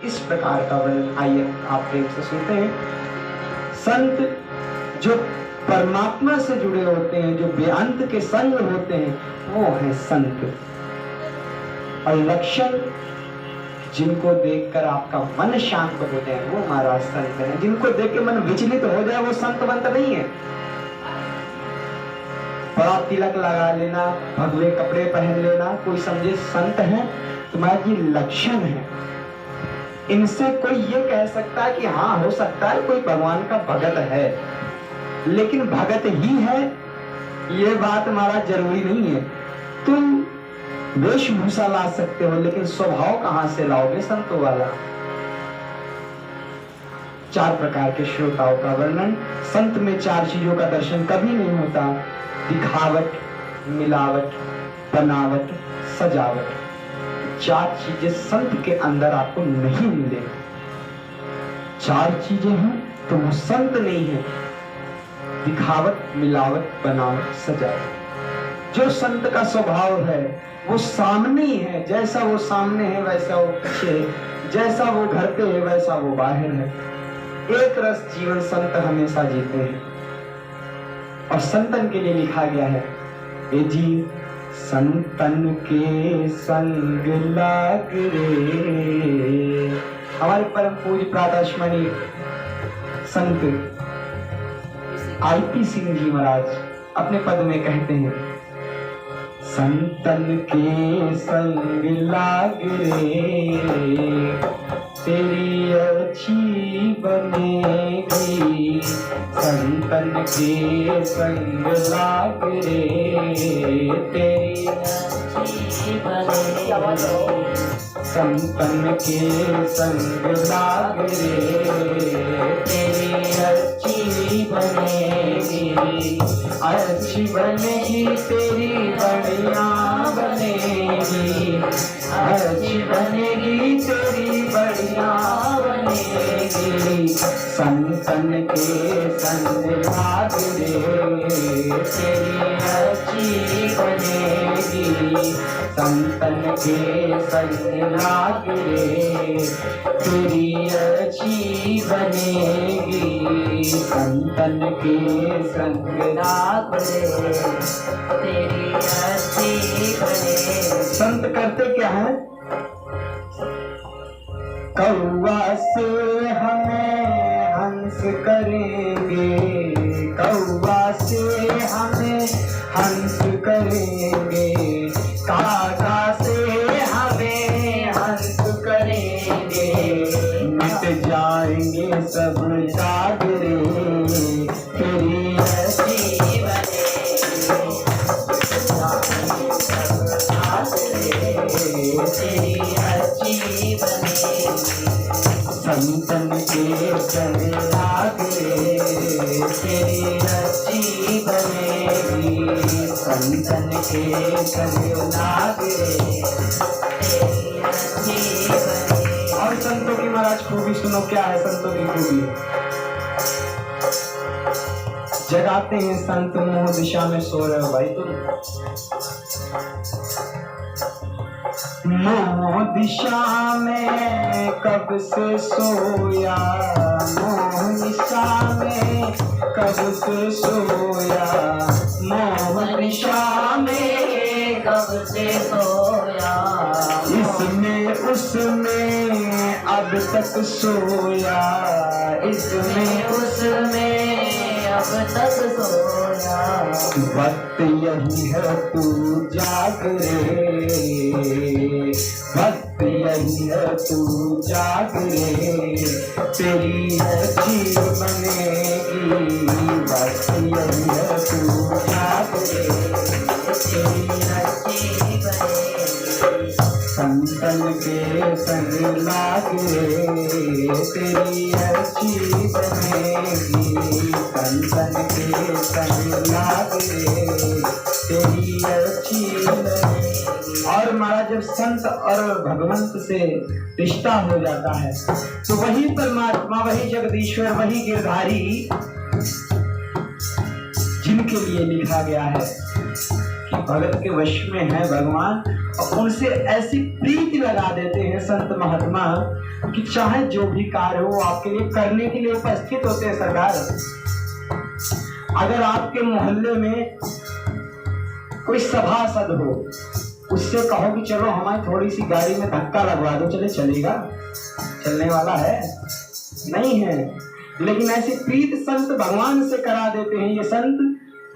इस प्रकार का वर्णन आइए आप प्रेम से सुनते हैं। संत जो परमात्मा से जुड़े होते हैं, जो बेअंत के संग होते हैं, वो है संत। और लक्षण जिनको देखकर आपका मन शांत हो जाए वो महाराज संत है। जिनको देख के मन विचलित हो जाए वो संतवंत नहीं है। बड़ा तिलक लगा लेना, भगवे कपड़े पहन लेना, कोई समझे संत है, तुम्हारे ये लक्षण है। इनसे कोई ये कह सकता है कि हाँ हो सकता है कोई भगवान का भगत है, लेकिन भगत ही है ये बात हमारा जरूरी नहीं है। तुम वेशभूषा ला सकते हो लेकिन स्वभाव कहां से लाओगे संतों वाला। 4 प्रकार के श्रोताओं का वर्णन। संत में 4 चीजों का दर्शन कभी नहीं होता, दिखावट, मिलावट, बनावट, सजावट। 4 चीजें संत के अंदर आपको नहीं मिले। 4 चीजें हैं तो वो संत नहीं है। दिखावट, मिलावट, बनावट, सजावट। जो संत का स्वभाव है वो सामने ही है, जैसा वो सामने है वैसा वो पीछे है, जैसा वो घर पे है वैसा वो बाहर है। एक रस जीवन संत हमेशा जीते हैं। और संतन के लिए लिखा गया है, ए जी संतन के संग लाग रे। हमारे परम पूज्य प्रातःस्मरणीय संत आईपी सिंह जी महाराज अपने पद में कहते हैं, संतन के संग लाग रे, तेरी अच्छी बनेगी। संतन के संग लाग रे, तेरी अच्छी बनेगी। संतन के संग लाग रे, तेरी अच्छी बनेगी। अच्छी बनेगी तेरी बढ़िया बनेगी। अच्छी बनेगी तेरी बढ़िया बनेगी। संतन के संग लाग रे, तेरी अच्छी बनेगी। संतन के संग लाग रे, तेरी अच्छी बनेगी। संतन के संग लाग रे, तेरी अच्छी बनेगी। संत करते क्या है? कौवा से हमें हंस करेंगे, कौवा से हमें हंस करेंगे। काका से हमें हंस करेंगे, मिट जाएंगे सब जागरे। तेरी अच्छी बनेगी, तेरी अच्छी बनेगी। संतन के संग लाग रे, तेरी अच्छी बनेगी। संतन के संग लाग रे, तेरी अच्छी बनेगी। और संतों की महाराज खूबी सुनो, क्या है संतों की खूबी? जगाते हैं संत मुंह दिशा में सो रहे हो भाई तुम। मुंह दिशा में कब से सोया, मुंह दिशा में कब से सोया। मुंह दिशा में कब से सोया, इसमें उसमें अब तक सोया। इसमें उसमें अब तक सोया। वक्त यही है तू जाग रे, वक्त यही है तू जाग रे। तेरी अच्छी बनेगी, वक्त यही है तू जाग रे। तेरी अच्छी बनेगी। संतन के संग लाग रे, तेरी अच्छी बनेगी। संतन के संग लाग रे, तेरी अच्छी बनेगी। और महाराज जब संत और भगवंत से रिश्ता हो जाता है तो वही परमात्मा, वही जगदीश्वर, वही गिरधारी जिनके लिए लिखा गया है कि भगत के वश में है भगवान, और उनसे ऐसी प्रीति लगा देते हैं संत महात्मा कि चाहे जो भी कार्य हो आपके लिए करने के लिए उपस्थित होते हैं। सरकार, अगर आपके मोहल्ले में कोई सभासद हो, उससे कहो कि चलो हमारी थोड़ी सी गाड़ी में धक्का लगवा दो, चलेगा? चलने वाला है? नहीं है। लेकिन ऐसे प्रीत संत भगवान से करा देते हैं ये संत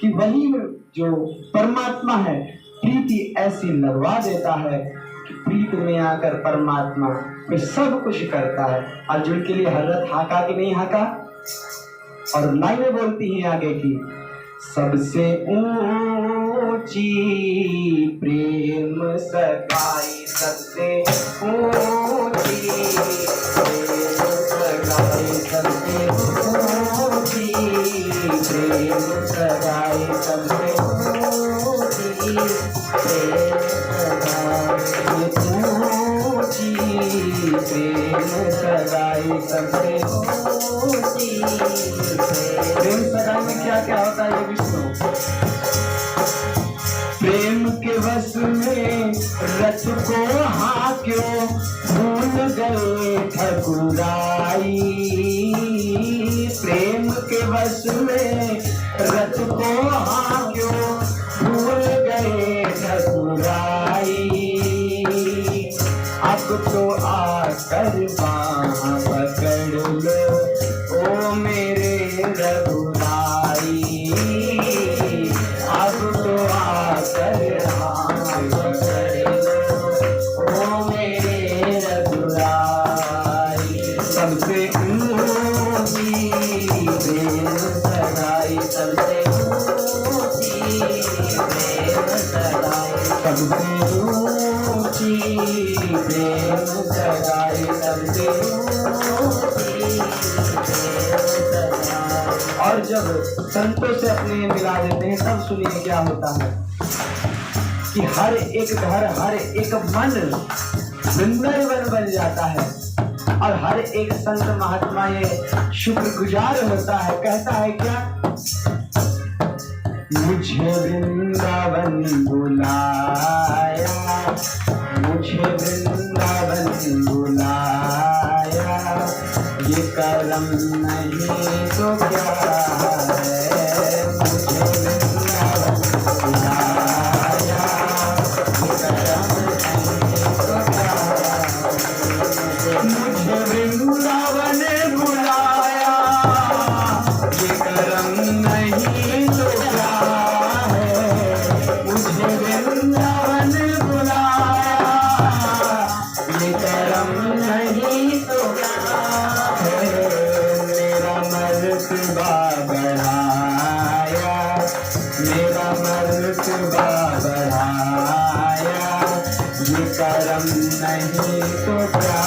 कि वही जो परमात्मा है प्रीति ऐसी लगवा देता है कि प्रीत में आकर परमात्मा फिर सब कुछ करता है। अर्जुन के लिए हजरत हाका कि नहीं हाका? और लाइनें बोलती हैं आगे की, सबसे ऊंची प्रेम सगाई, सबसे ऊंची प्रेम सगाई, सबसे ऊंची प्रेम सगाई, सबसे ऊंची प्रेम सगाई, ऊंची प्रेम सगाई, सबसे ऊंची प्रेम सगाई में क्या क्या होता है ये भी सुनो। प्रेम के वश में रथ को हाक्यो, भूल गए ठकुराई। प्रेम के वश में रथ को हाक्यो, भूल गए ठकुराई। अब तो आकर बाँह पकड़ लो ओ मेरे रघुराई। अब तो आकर बाँह पकड़ लो ओ मेरे रघुराई। सबसे ऊंची प्रेम सगाई, सबसे ऊंची प्रेम सगाई, सबसे ऊंची प्रेम सगाई, सबसे ऊंची प्रेम सगाई। और जब संतों से अपने मिला देते हैं तब सुनिए क्या होता है कि हर एक घर, हर एक मन वृंदावन बन जाता है और हर एक संत महात्मा ये शुक्रगुजार होता है। कहता है क्या, मुझे वृंदावन बुलाया, मुझे वृंदावन बुलाया, ये करम नहीं तो क्या है। मुझे वृंदावन बुलाया, ये करम नहीं तो क्या है। मुझे वृंदावन बुलाया, ये करम नहीं तो क्या है। मुझे वृंदावन बुलाया, ये करम नहीं तो क्या है। मेरा मर्तबा बढ़ाया, मेरा मर्तबा बढ़ाया, ये करम नहीं तो क्या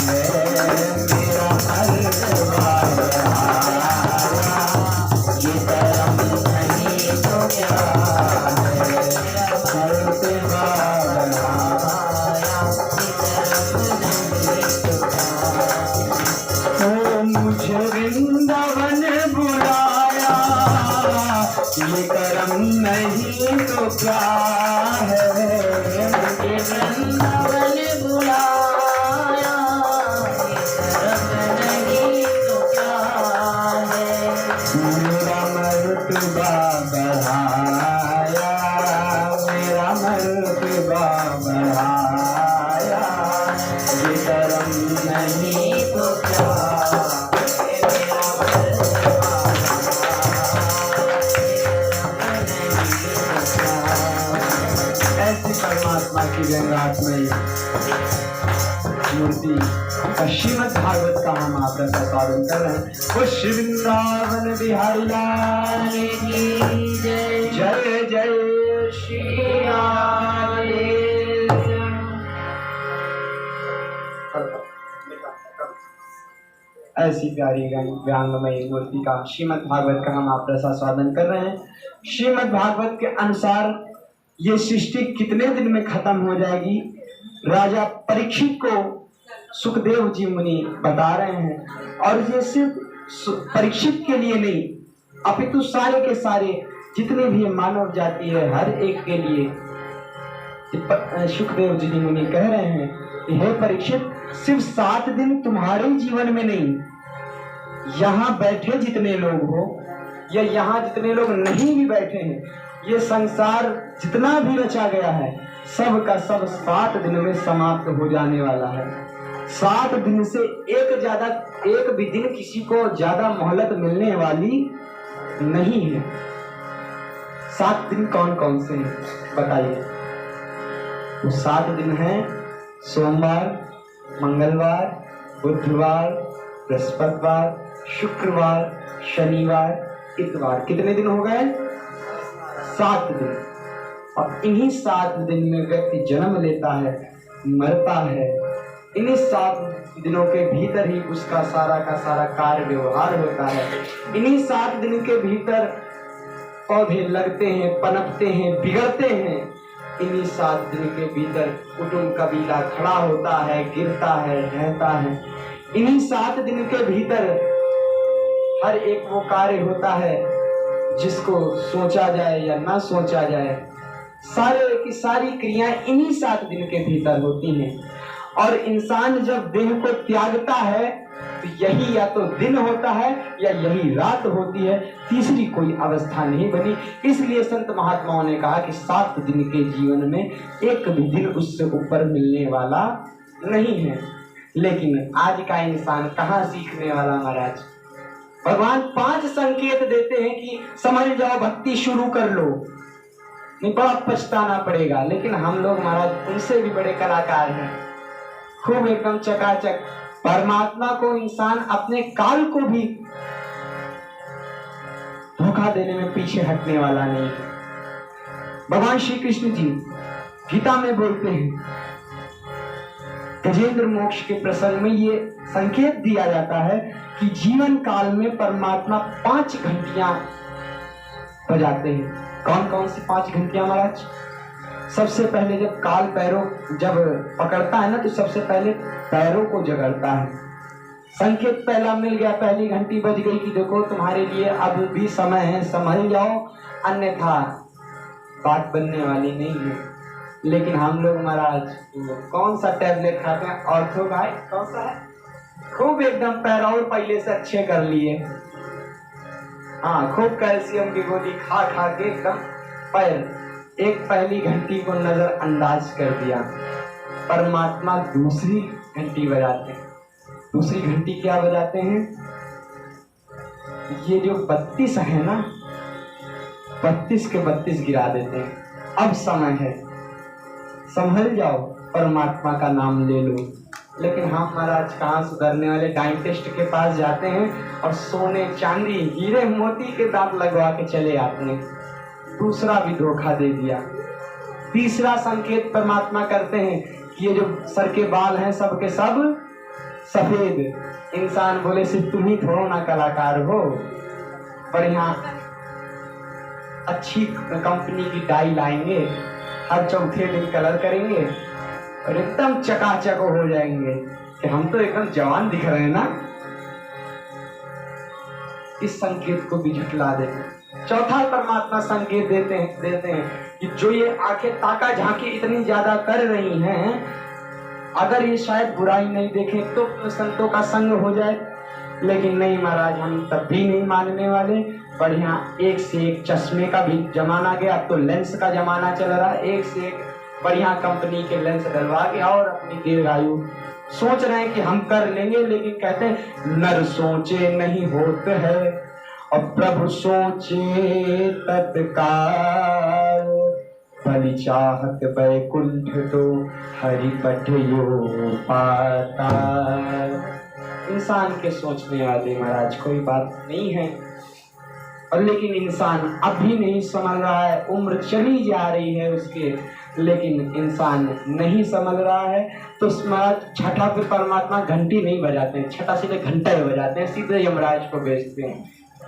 है। मेरा मर्तबा बढ़ाया, ये करम नहीं तो क्या है। मर्तबा बढ़ाया, ओ मुझे वृंदावन बुलाया, ये करम नहीं तो क्या है। मुझे वृंदावन बुलाया, ये करम नहीं तो क्या है। मेरा मर्तबा बढ़ाया, मेरा मर्तबा बढ़ाया, ये करम नहीं तो क्या है। मेरा मर्तबा ऐसी परमात्मा की व्यंगात्मय मूर्ति श्रीमद् भागवत का हम आप का स्वागत कर रहे हैं। वो श्री वृंदावन बिहारी लाल की जय, जय जय श्री राम। ऐसी प्यारी व्यंगमयी मूर्ति का श्रीमद् भागवत का हम आप का स्वागत कर रहे हैं। श्रीमद् भागवत के अनुसार ये सृष्टि कितने दिन में खत्म हो जाएगी, राजा परीक्षित को सुखदेव जी मुनि बता रहे हैं। और ये सिर्फ परीक्षित के लिए नहीं, अपितु सारे के सारे जितने भी मानव जाति है हर एक के लिए सुखदेव जी मुनि कह रहे हैं कि हे परीक्षित, सिर्फ 7 दिन तुम्हारे जीवन में नहीं, यहाँ बैठे जितने लोग हो या यहाँ जितने लोग नहीं भी बैठे हैं, ये संसार जितना भी रचा गया है सब का सब 7 दिन में समाप्त हो जाने वाला है। 7 दिन से एक भी दिन किसी को ज्यादा मोहलत मिलने वाली नहीं है। 7 दिन कौन कौन से हैं बताइए? वो 7 दिन हैं सोमवार, मंगलवार, बुधवार, बृहस्पतिवार, शुक्रवार, शनिवार, इतवार। कितने दिन हो गए? 7 दिन। और इन्हीं 7 दिन में व्यक्ति जन्म लेता है, मरता है। इन्हीं 7 दिनों के भीतर ही उसका सारा का सारा कार्य व्यवहार होता है। इन्हीं 7 दिन के भीतर पौधे लगते हैं, पनपते हैं, बिगड़ते हैं। इन्हीं 7 दिन के भीतर कुटुंब कबीला खड़ा होता है, गिरता है, रहता है। इन्हीं 7 दिन के भीतर हर एक वो कार्य होता है जिसको सोचा जाए या ना सोचा जाए, सारे की सारी क्रियाएं इन्हीं 7 दिन के भीतर होती हैं। और इंसान जब देह को त्यागता है तो यही या तो दिन होता है या यही रात होती है, तीसरी कोई अवस्था नहीं बनी। इसलिए संत महात्माओं ने कहा कि 7 दिन के जीवन में एक भी दिन उससे ऊपर मिलने वाला नहीं है। लेकिन आज का इंसान कहाँ सीखने वाला महाराज? भगवान 5 संकेत देते हैं कि समझ जाओ, भक्ति शुरू कर लो, नहीं बड़ा पछताना पड़ेगा। लेकिन हम लोग महाराज उनसे भी बड़े कलाकार हैं, खूब एकदम चकाचक। परमात्मा को इंसान अपने काल को भी धोखा देने में पीछे हटने वाला नहीं है। भगवान श्री कृष्ण जी गीता में बोलते हैं, गजेंद्र मोक्ष के प्रसंग में ये संकेत दिया जाता है कि जीवन काल में परमात्मा 5 घंटियां बजाते हैं। कौन कौन सी 5 घंटियां महाराज? सबसे पहले जब काल पैरों जब पकड़ता है ना, तो सबसे पहले पैरों को जगाड़ता है। संकेत पहला मिल गया, पहली घंटी बज गई कि देखो तुम्हारे लिए अब भी समय है, संभल जाओ, अन्यथा बात बनने वाली नहीं है। लेकिन हम लोग महाराज कौन सा टैबलेट खाते हैं? ऑर्थो का है, कौन सा है? खूब एकदम पैर पहले से अच्छे कर लिए, हाँ, खूब कैल्शियम की गोली खा खा के एकदम पैर, एक पहली घंटी को नजरअंदाज कर दिया। परमात्मा दूसरी घंटी बजाते हैं। दूसरी घंटी क्या बजाते हैं? ये जो 32 है ना, 32 के 32 गिरा देते हैं। अब समय है, संभल जाओ, परमात्मा का नाम ले लो। लेकिन हम महाराज कहाँ सुधरने वाले? डाइंटिस्ट के पास जाते हैं और सोने चांदी हीरे मोती के दांत लगवा के चले आते हैं। दूसरा भी धोखा दे दिया। तीसरा संकेत परमात्मा करते हैं कि ये जो सर के बाल हैं सब के सब सफेद। इंसान बोले सिर्फ तुम ही थोड़ो ना कलाकार हो, बढ़िया अच्छी कंपनी की डाई लाएंगे, हर चौथे दिन कलर करेंगे और एकदम चकाचक हो जाएंगे कि हम तो एकदम जवान दिख रहे हैं ना। इस संकेत को भी झुठला देते। चौथा परमात्मा संकेत देते हैं कि जो ये आंखें ताका झांकी इतनी ज्यादा कर रही हैं, अगर ये शायद बुराई नहीं देखे तो संतों का संग हो जाए। लेकिन नहीं महाराज, हम तब भी नहीं मानने वाले। बढ़िया एक से एक चश्मे का भी जमाना गया, अब तो लेंस का जमाना चल रहा है। एक से एक बढ़िया कंपनी के लेंस डलवा के और अपनी दीर्घायु सोच रहे हैं कि हम कर लेंगे। लेकिन कहते हैं नर सोचे नहीं होते है और प्रभु सोचे तत्काल, बलि चाहत बैकुंठ तो हरि पठयो पाताल। इंसान के सोचने वाले महाराज कोई बात नहीं है। और लेकिन इंसान अभी नहीं समझ रहा है, उम्र चली जा रही है उसके, लेकिन इंसान नहीं समझ रहा है। तो छठा पे परमात्मा घंटी नहीं बजाते हैं, छठा सीधे घंटा ही बजाते हैं, सीधे यमराज को भेजते हैं,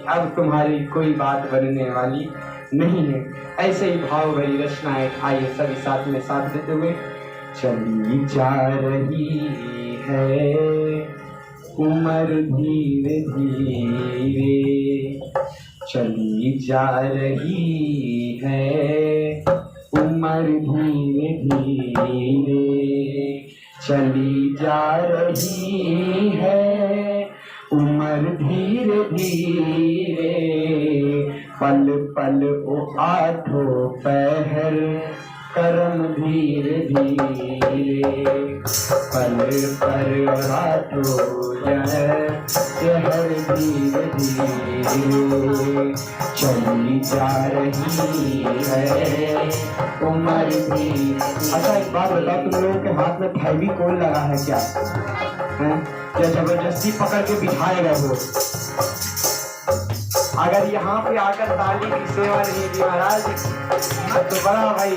अब तुम्हारी कोई बात बनने वाली नहीं है। ऐसे ही भाव भरी रचनाएं आइए सभी साथ में साथ देते हुए। चली जा रही है उम्र धीरे धीरे, चली जा रही है उम्र धीरे धीरे, चली जा रही है उम्र धीरे धीरे, पल पल ओ आठों पहर करम धीरे धीरे, पल पर आठों जहर धीरे धीरे, चली जा रही है उम्र धीरे। अच्छा एक बात बताओ, तुम लोगों के हाथ में फेविकोल लगा है क्या? या जबरदस्ती पकड़ के बिठाए गए हो? अगर यहाँ पे आकर ताली की सेवा नहीं दी महाराज तो बड़ा भाई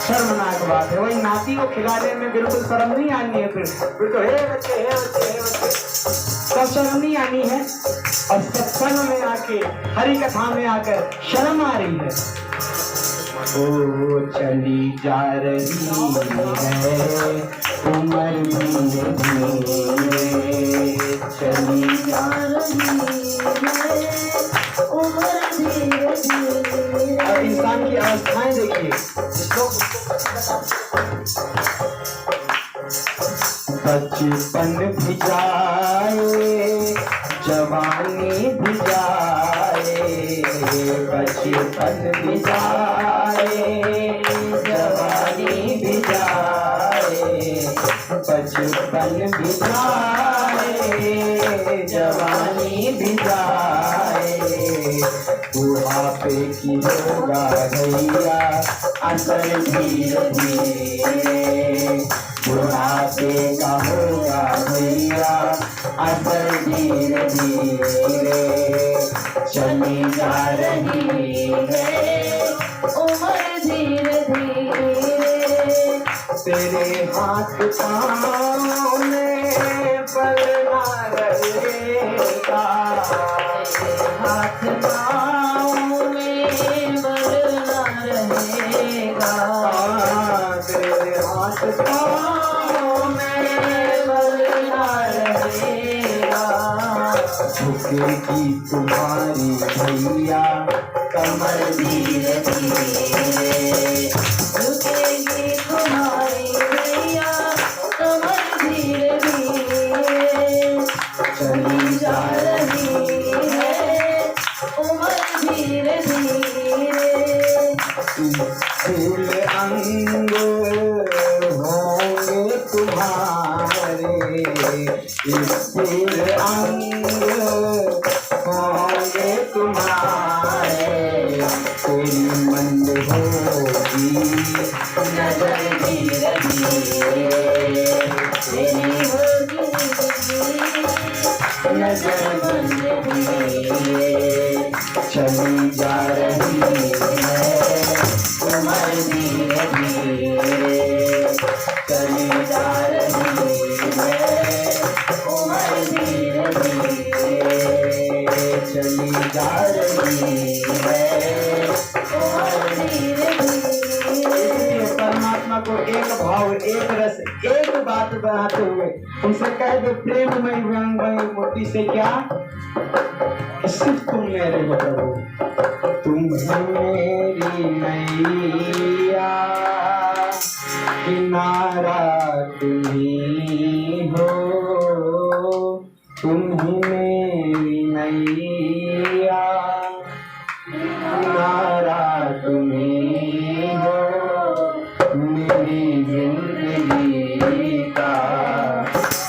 शर्मनाक बात है। वही नाती को खिलाने में बिल्कुल शर्म नहीं आनी है, फिर तो हे बच्चे हे बच्चे हे बच्चे सब शर्म नहीं आनी है। और सत्संग में आके हरि कथा में आकर शर्म आ रही है। ओ चली जा रही है उम्र धीरे धीरे, चली जा रही है उम्र धीरे धीरे। अब इंसान की अवस्थाएं देखिए, बचपन भी जाए जवानी भी जाए, बचपन भी जाए जवानी भी जाए, बचपन भी जाए जवानी भी जाए, बुढ़ापे की होगा भैया असर धीरे धीरे, बुढ़ापे का होगा भैया असर धीरे धीरे, चली जा रही है उम्र धीरे धीरे, तेरे हाथ पाँव में बल ना रहेगा, हाथ पाँव में बल ना रहेगा, तेरे हाथ पाँव में बल ना रहेगा, झुकेगी तुम्हारी भैया कमर धीरे धीरे, झुकेगी तुम्हारी भैया कमर धीरे धीरे, चली जा रही है उम्र धीरे धीरे, फूल अंग होंगे तुम्हारे, फूल अंग होंगे तुम्हारे, तेरी मंद होगी नजर धीरे धीरे, तेरी होगी नजर धीरे, चली जा रही है उम्र धीरे धीरे, चली जा रही है उम्र धीरे धीरे, चली जा रही है उम्र धीरे धीरे। परमात्मा को एक भाव एक रस एक बात बनाते हुए उनसे कह दो प्रेममय व्यंगमय मूर्ति से क्या, सिर्फ तुम मेरे हो प्रभु, तुम मेरी नैया, किनारा तुम्ही हो, तुम ही मेरी नैया, किनारा तुम्ही हो, मेरी जिंदगी का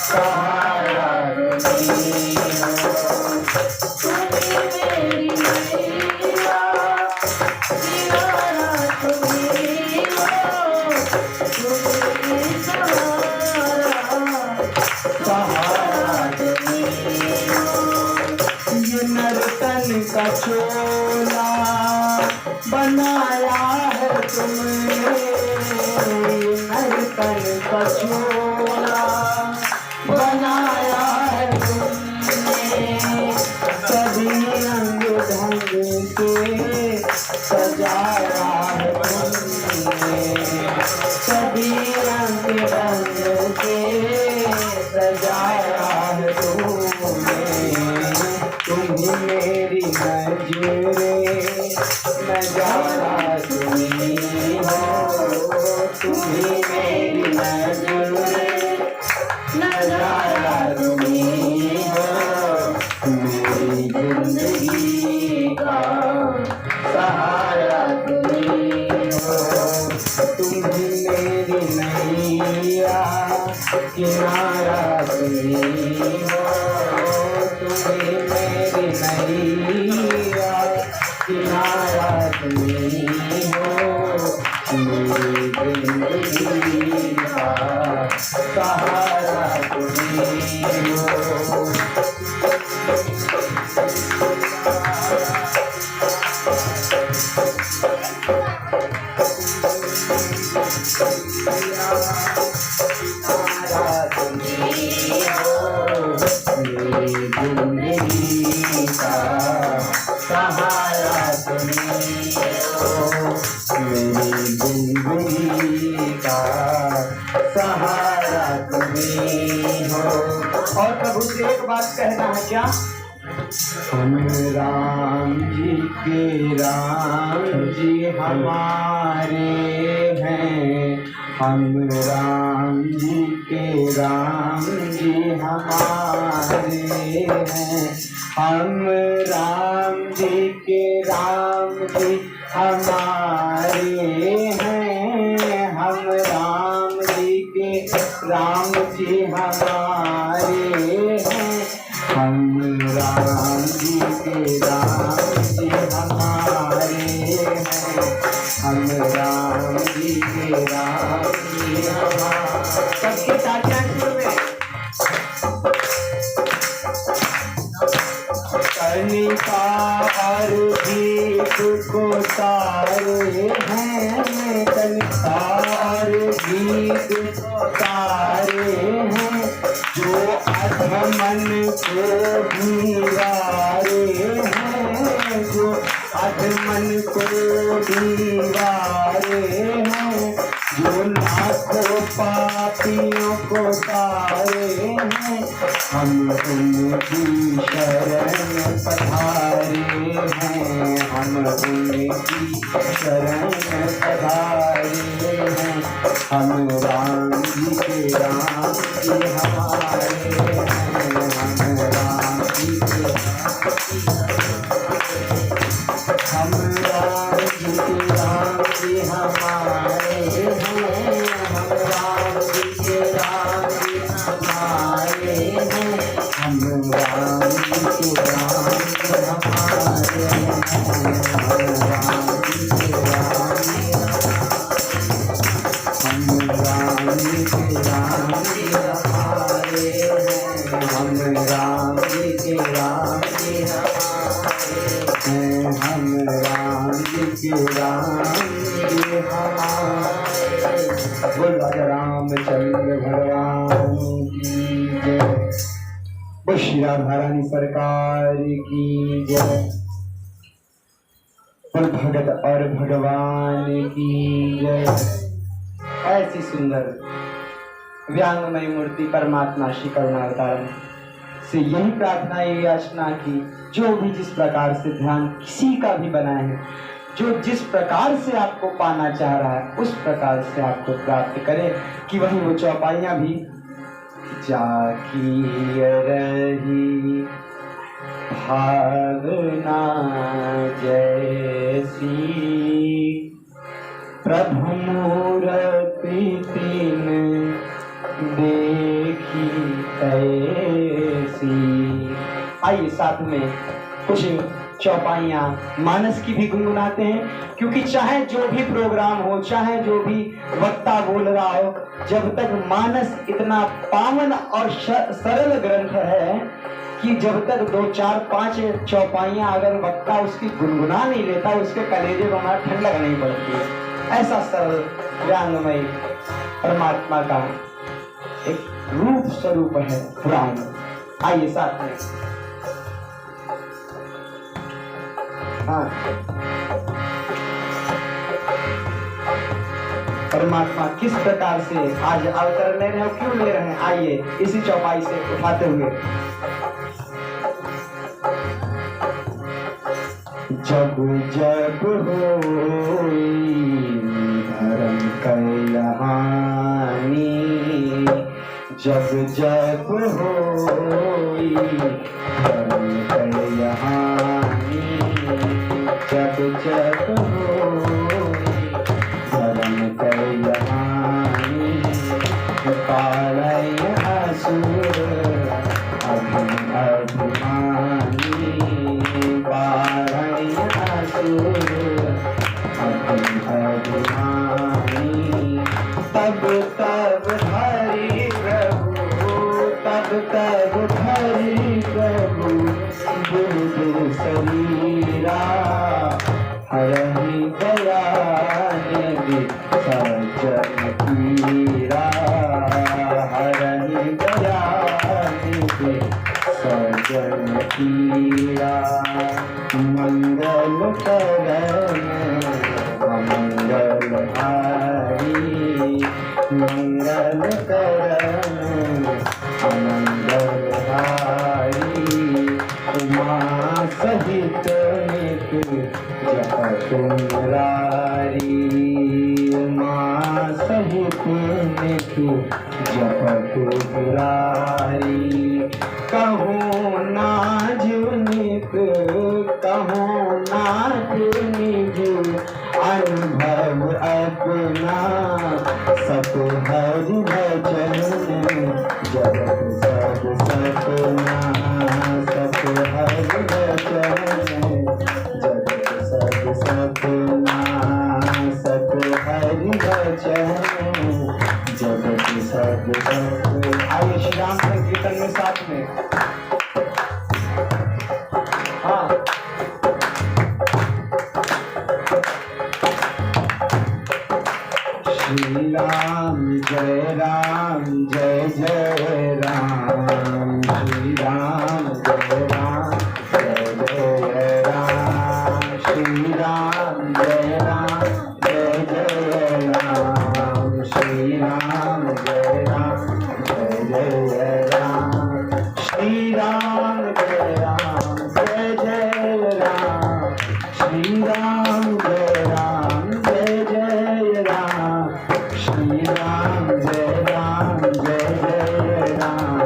सहारा तुम्ही हो, का चोला बनाया है तुमने, नर्तन का चोला बनाया है तुमने, सभी रंग ढंग से सजाया है तुमने, सभी रंग ढंग से सजाया है तुमने, तुम्ही मेरी नजरे नजारा तुम्ही हो, तुम्ही मेरी नजरे तुम्ही हो, तुम्ही मेरी नैया, किनारा तुम्ही हो, मेरी जिंदगी का सहारा तुम्ही हो। और प्रभु से एक बात कहना है क्या? हम राम जी के राम जी हमारे हैं, हम राम जी के राम जी हमारे हैं, हम राम जी के राम जी हमारे हैं, हम राम जी के राम जी हमारे हैं, हम राम जी के राम जी हमारे हैं, हम राम जी के राम जी हमारे। सबके तालियां सुर में। कनिका और दीप को तारे हैं, कनिका और दीप को तारे हैं, जो अधमन को दीवारे हैं, जो अधमन को दीवारे हैं, जो लाखों पापियों को तारे हैं, हम उनकी शरण पधारे हैं, हम उनकी शरण पधारे हैं, हम राम जी के राम जी हमारे हैं, हम राम जी के हम राम जी के राम जी हमारे हैं, हम राम जी के राम जी हमारे हैं, हम राम जी के राम जी हमारे हैं, हम राम जी के राम जी हम राम जी के राम जी हमारे हैं, हम राम जी के राम जी हमारे हैं, हम राम जी के राम जी हमारे। बोल राजा रामचंद्र भगवान की जय, बोल श्री राधा रानी सरकार की जय, बोल भगत और भगवान की जय। ऐसी सुंदर व्यांगमय मूर्ति परमात्मा श्री करुणावतार से यही प्रार्थना, ये याचना की, जो भी जिस प्रकार से ध्यान किसी का भी बनाए है, जो जिस प्रकार से आपको पाना चाह रहा है, उस प्रकार से आपको प्राप्त करे, कि वही वो चौपाइयां भी जाकी रही भावना जैसी, प्रभु मूरति तीन देखी तैसी। आइए साथ में कुछ चौपाइयाँ मानस की भी गुनगुनाते हैं, क्योंकि चाहे जो भी प्रोग्राम हो, चाहे जो भी वक्ता बोल रहा हो, जब तक मानस इतना पावन और सरल ग्रंथ है कि जब तक 2, 4, 5 चौपाइयाँ अगर वक्ता उसकी गुनगुना नहीं लेता, उसके कलेजे को हमारा ठंडक नहीं पड़ती है। ऐसा सरल व्यांगमय परमात्मा का एक रूप स्वरूप है पुराण। आइए साथ में हाँ, परमात्मा किस प्रकार से आज अवतरण ले रहे हैं, क्यों ले रहे हैं, आइए इसी चौपाई से उठाते हुए। जब जब होई धर्म कल्याणी, जब जब होई धर्म कल्याणी, जब जब होई धर्म कल्याणी, पालय असुर सब धरी प्रभु दुर्दु शरीरा हरहि दया निधि सज्जन पीरा हरहि दया निधि सज्जन पीरा मंगल करण मंगल हारी मंगल करण मंगल हारी उमा सहित नित जपत मुरारी उमा सहित नित जपत मुरारी कहूँ नाज नित कहूँ नाज निज अनुभव अपना सत हरि भजन जगत सब सपना सत हरि भजन जगत सब सपना सत हरि भजन जगत सब सपना। आइए श्री राम संकीर्तन में साथ में हाँ श्री राम जय जय राम श्री राम जय जय राम श्री राम जय जय राम श्री राम जय जय राम श्री राम जय जय राम श्री राम जय जय राम श्री राम जय जय राम श्री राम जय जय राम श्री राम जय जय राम श्री राम जय जय राम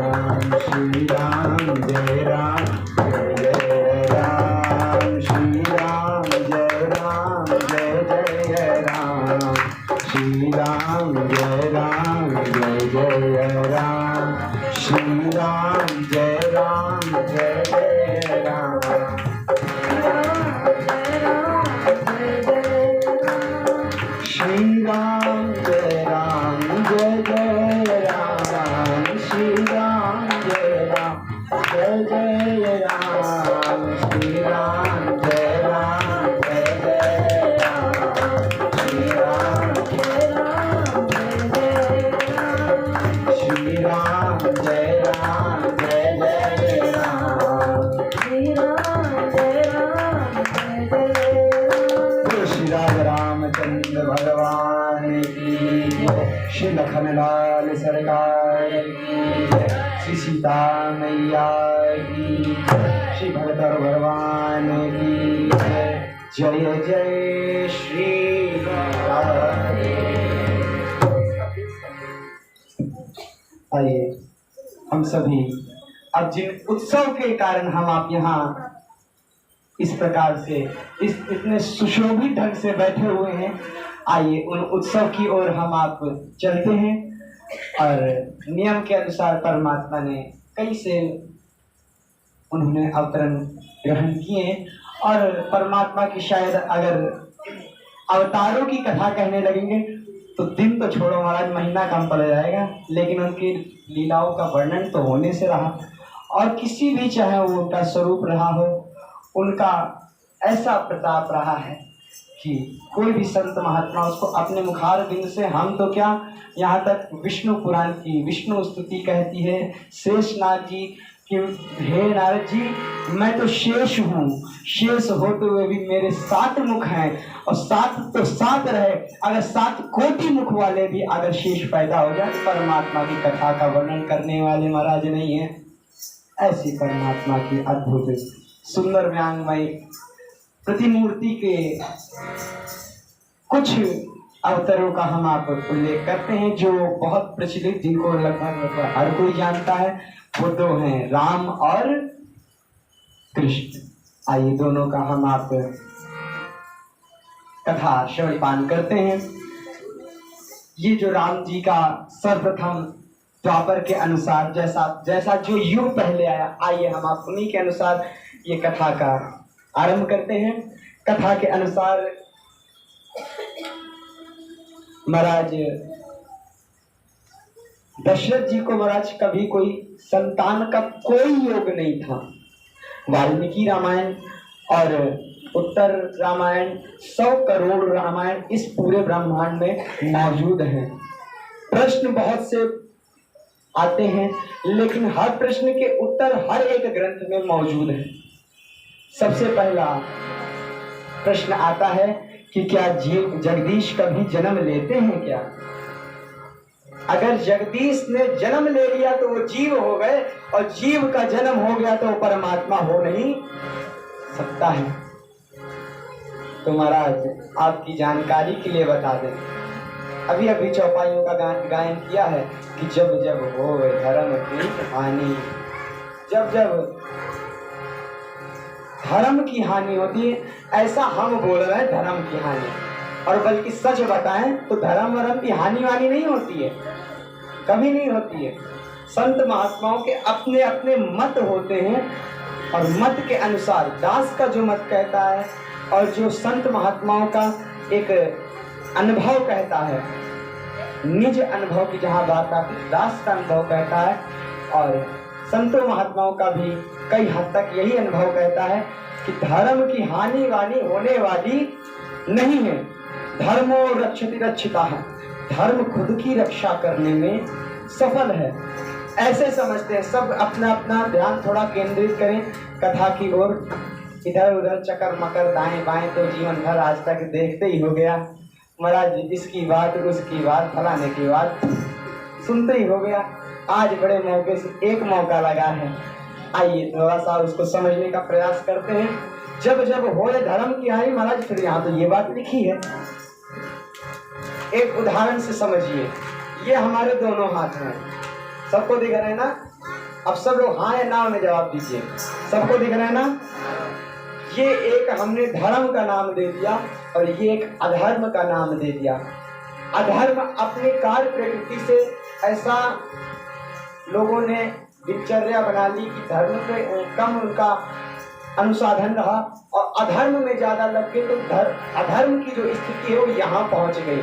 श्री राम जय जय राम श्री राम जय जय राम श्री राम जय जय राम श्री राम जय जय राम श्री राम श्री राम जय जय राम श्री राम रामचंद्र भगवान की जय श्री लखनलाल सरकार की जय श्री सीता मैया की जय श्री भरतर भगवान की जय जय श्री राम। आइए हम सभी अब जिन उत्सव के कारण हम आप यहाँ इस प्रकार से इस इतने सुशोभित ढंग से बैठे हुए हैं, आइए उन उत्सव की ओर हम आप चलते हैं। और नियम के अनुसार परमात्मा ने कई से उन्होंने अवतरण ग्रहण किए और परमात्मा की शायद अगर अवतारों की कथा कहने लगेंगे तो दिन तो छोड़ो महाराज, महीना कम पड़ जाएगा। लेकिन उनकी लीलाओं का वर्णन तो होने से रहा, और किसी भी चाहे वो उनका स्वरूप रहा हो, उनका ऐसा प्रताप रहा है कि कोई भी संत महात्मा उसको अपने मुखार बिंद से, हम तो क्या यहाँ तक विष्णु पुराण की विष्णु स्तुति कहती है शेषनाग जी कि हे नारद जी, मैं तो शेष हूँ, शेष होते हुए भी मेरे 7 मुख हैं, और 7 तो 7 रहे, अगर 7 कोटि मुख वाले भी अगर शेष पैदा हो जाए, परमात्मा की कथा का वर्णन करने वाले महाराज नहीं है। ऐसी परमात्मा की अद्भुत सुंदर व्यांगमय प्रतिमूर्ति के कुछ अवतारों का हम आप उल्लेख करते हैं जो बहुत प्रचलित, जिनको लगभग हर कोई जानता है। वो दो हैं, राम और कृष्ण। आइए दोनों का हम आप कथा श्रवणपान करते हैं। ये जो राम जी का सर्वप्रथम द्वापर के अनुसार जैसा जो युग पहले आया, आइए हम आप उन्हीं के अनुसार ये कथा का आरंभ करते हैं। कथा के अनुसार महाराज दशरथ जी को महाराज कभी कोई संतान का कोई योग नहीं था। वाल्मीकि रामायण और उत्तर रामायण 100 करोड़ रामायण इस पूरे ब्रह्मांड में मौजूद हैं। प्रश्न बहुत से आते हैं, लेकिन हर प्रश्न के उत्तर हर एक ग्रंथ में मौजूद है। सबसे पहला प्रश्न आता है कि क्या जगदीश कभी जन्म लेते हैं क्या? अगर जगदीश ने जन्म ले लिया तो वो जीव हो गए, और जीव का जन्म हो गया तो वो परमात्मा हो नहीं सकता है। तो महाराज आपकी जानकारी के लिए बता दें, अभी अभी चौपाइयों का गायन किया है कि जब जब हो धर्म की हानि, जब जब धर्म की हानि होती है, ऐसा हम बोल रहे हैं धर्म की हानि, और बल्कि सच बताएं तो धर्म की हानि वानी नहीं होती है, कभी नहीं होती है। संत महात्माओं के अपने अपने मत होते हैं, और मत के अनुसार दास का जो मत कहता है और जो संत महात्माओं का एक अनुभव कहता है, निज अनुभव की जहाँ बात आती है, दास का अनुभव कहता है, और संतों महात्माओं का भी कई हद तक यही अनुभव कहता है कि धर्म की हानि वानी होने वाली नहीं है। धर्मो रक्षति रक्षिता है, धर्म खुद की रक्षा करने में सफल है, ऐसे समझते हैं सब। अपना अपना ध्यान थोड़ा केंद्रित करें कथा की ओर, इधर उधर चक्कर मकर दाएं बाएं तो जीवन भर आज तक देखते ही हो गया। महाराज इसकी बात उसकी बात फलाने की बात सुनते ही हो गया। आज बड़े मौके से एक मौका लगा है, आइए थोड़ा सा उसको समझने का प्रयास करते हैं। जब जब होए धर्म की हानि, महाराज फिर यहाँ तो ये बात लिखी है, एक उदाहरण से समझिए। ये हमारे दोनों हाथ हैं, सबको दिख रहे हैं ना? अब सब लोग हाँ या ना में जवाब दीजिए। सबको दिख रहे हैं ना? ये एक हमने धर्म का नाम दे दिया और ये एक अधर्म का नाम दे दिया। अधर्म अपनी कार्य प्रकृति से ऐसा लोगों ने दिनचर्या बना ली कि धर्म पे कम उनका अनुसाधन रहा, और अधर्म में ज्यादा लग गए, तो अधर्म की जो स्थिति है वो यहाँ पहुंच गई,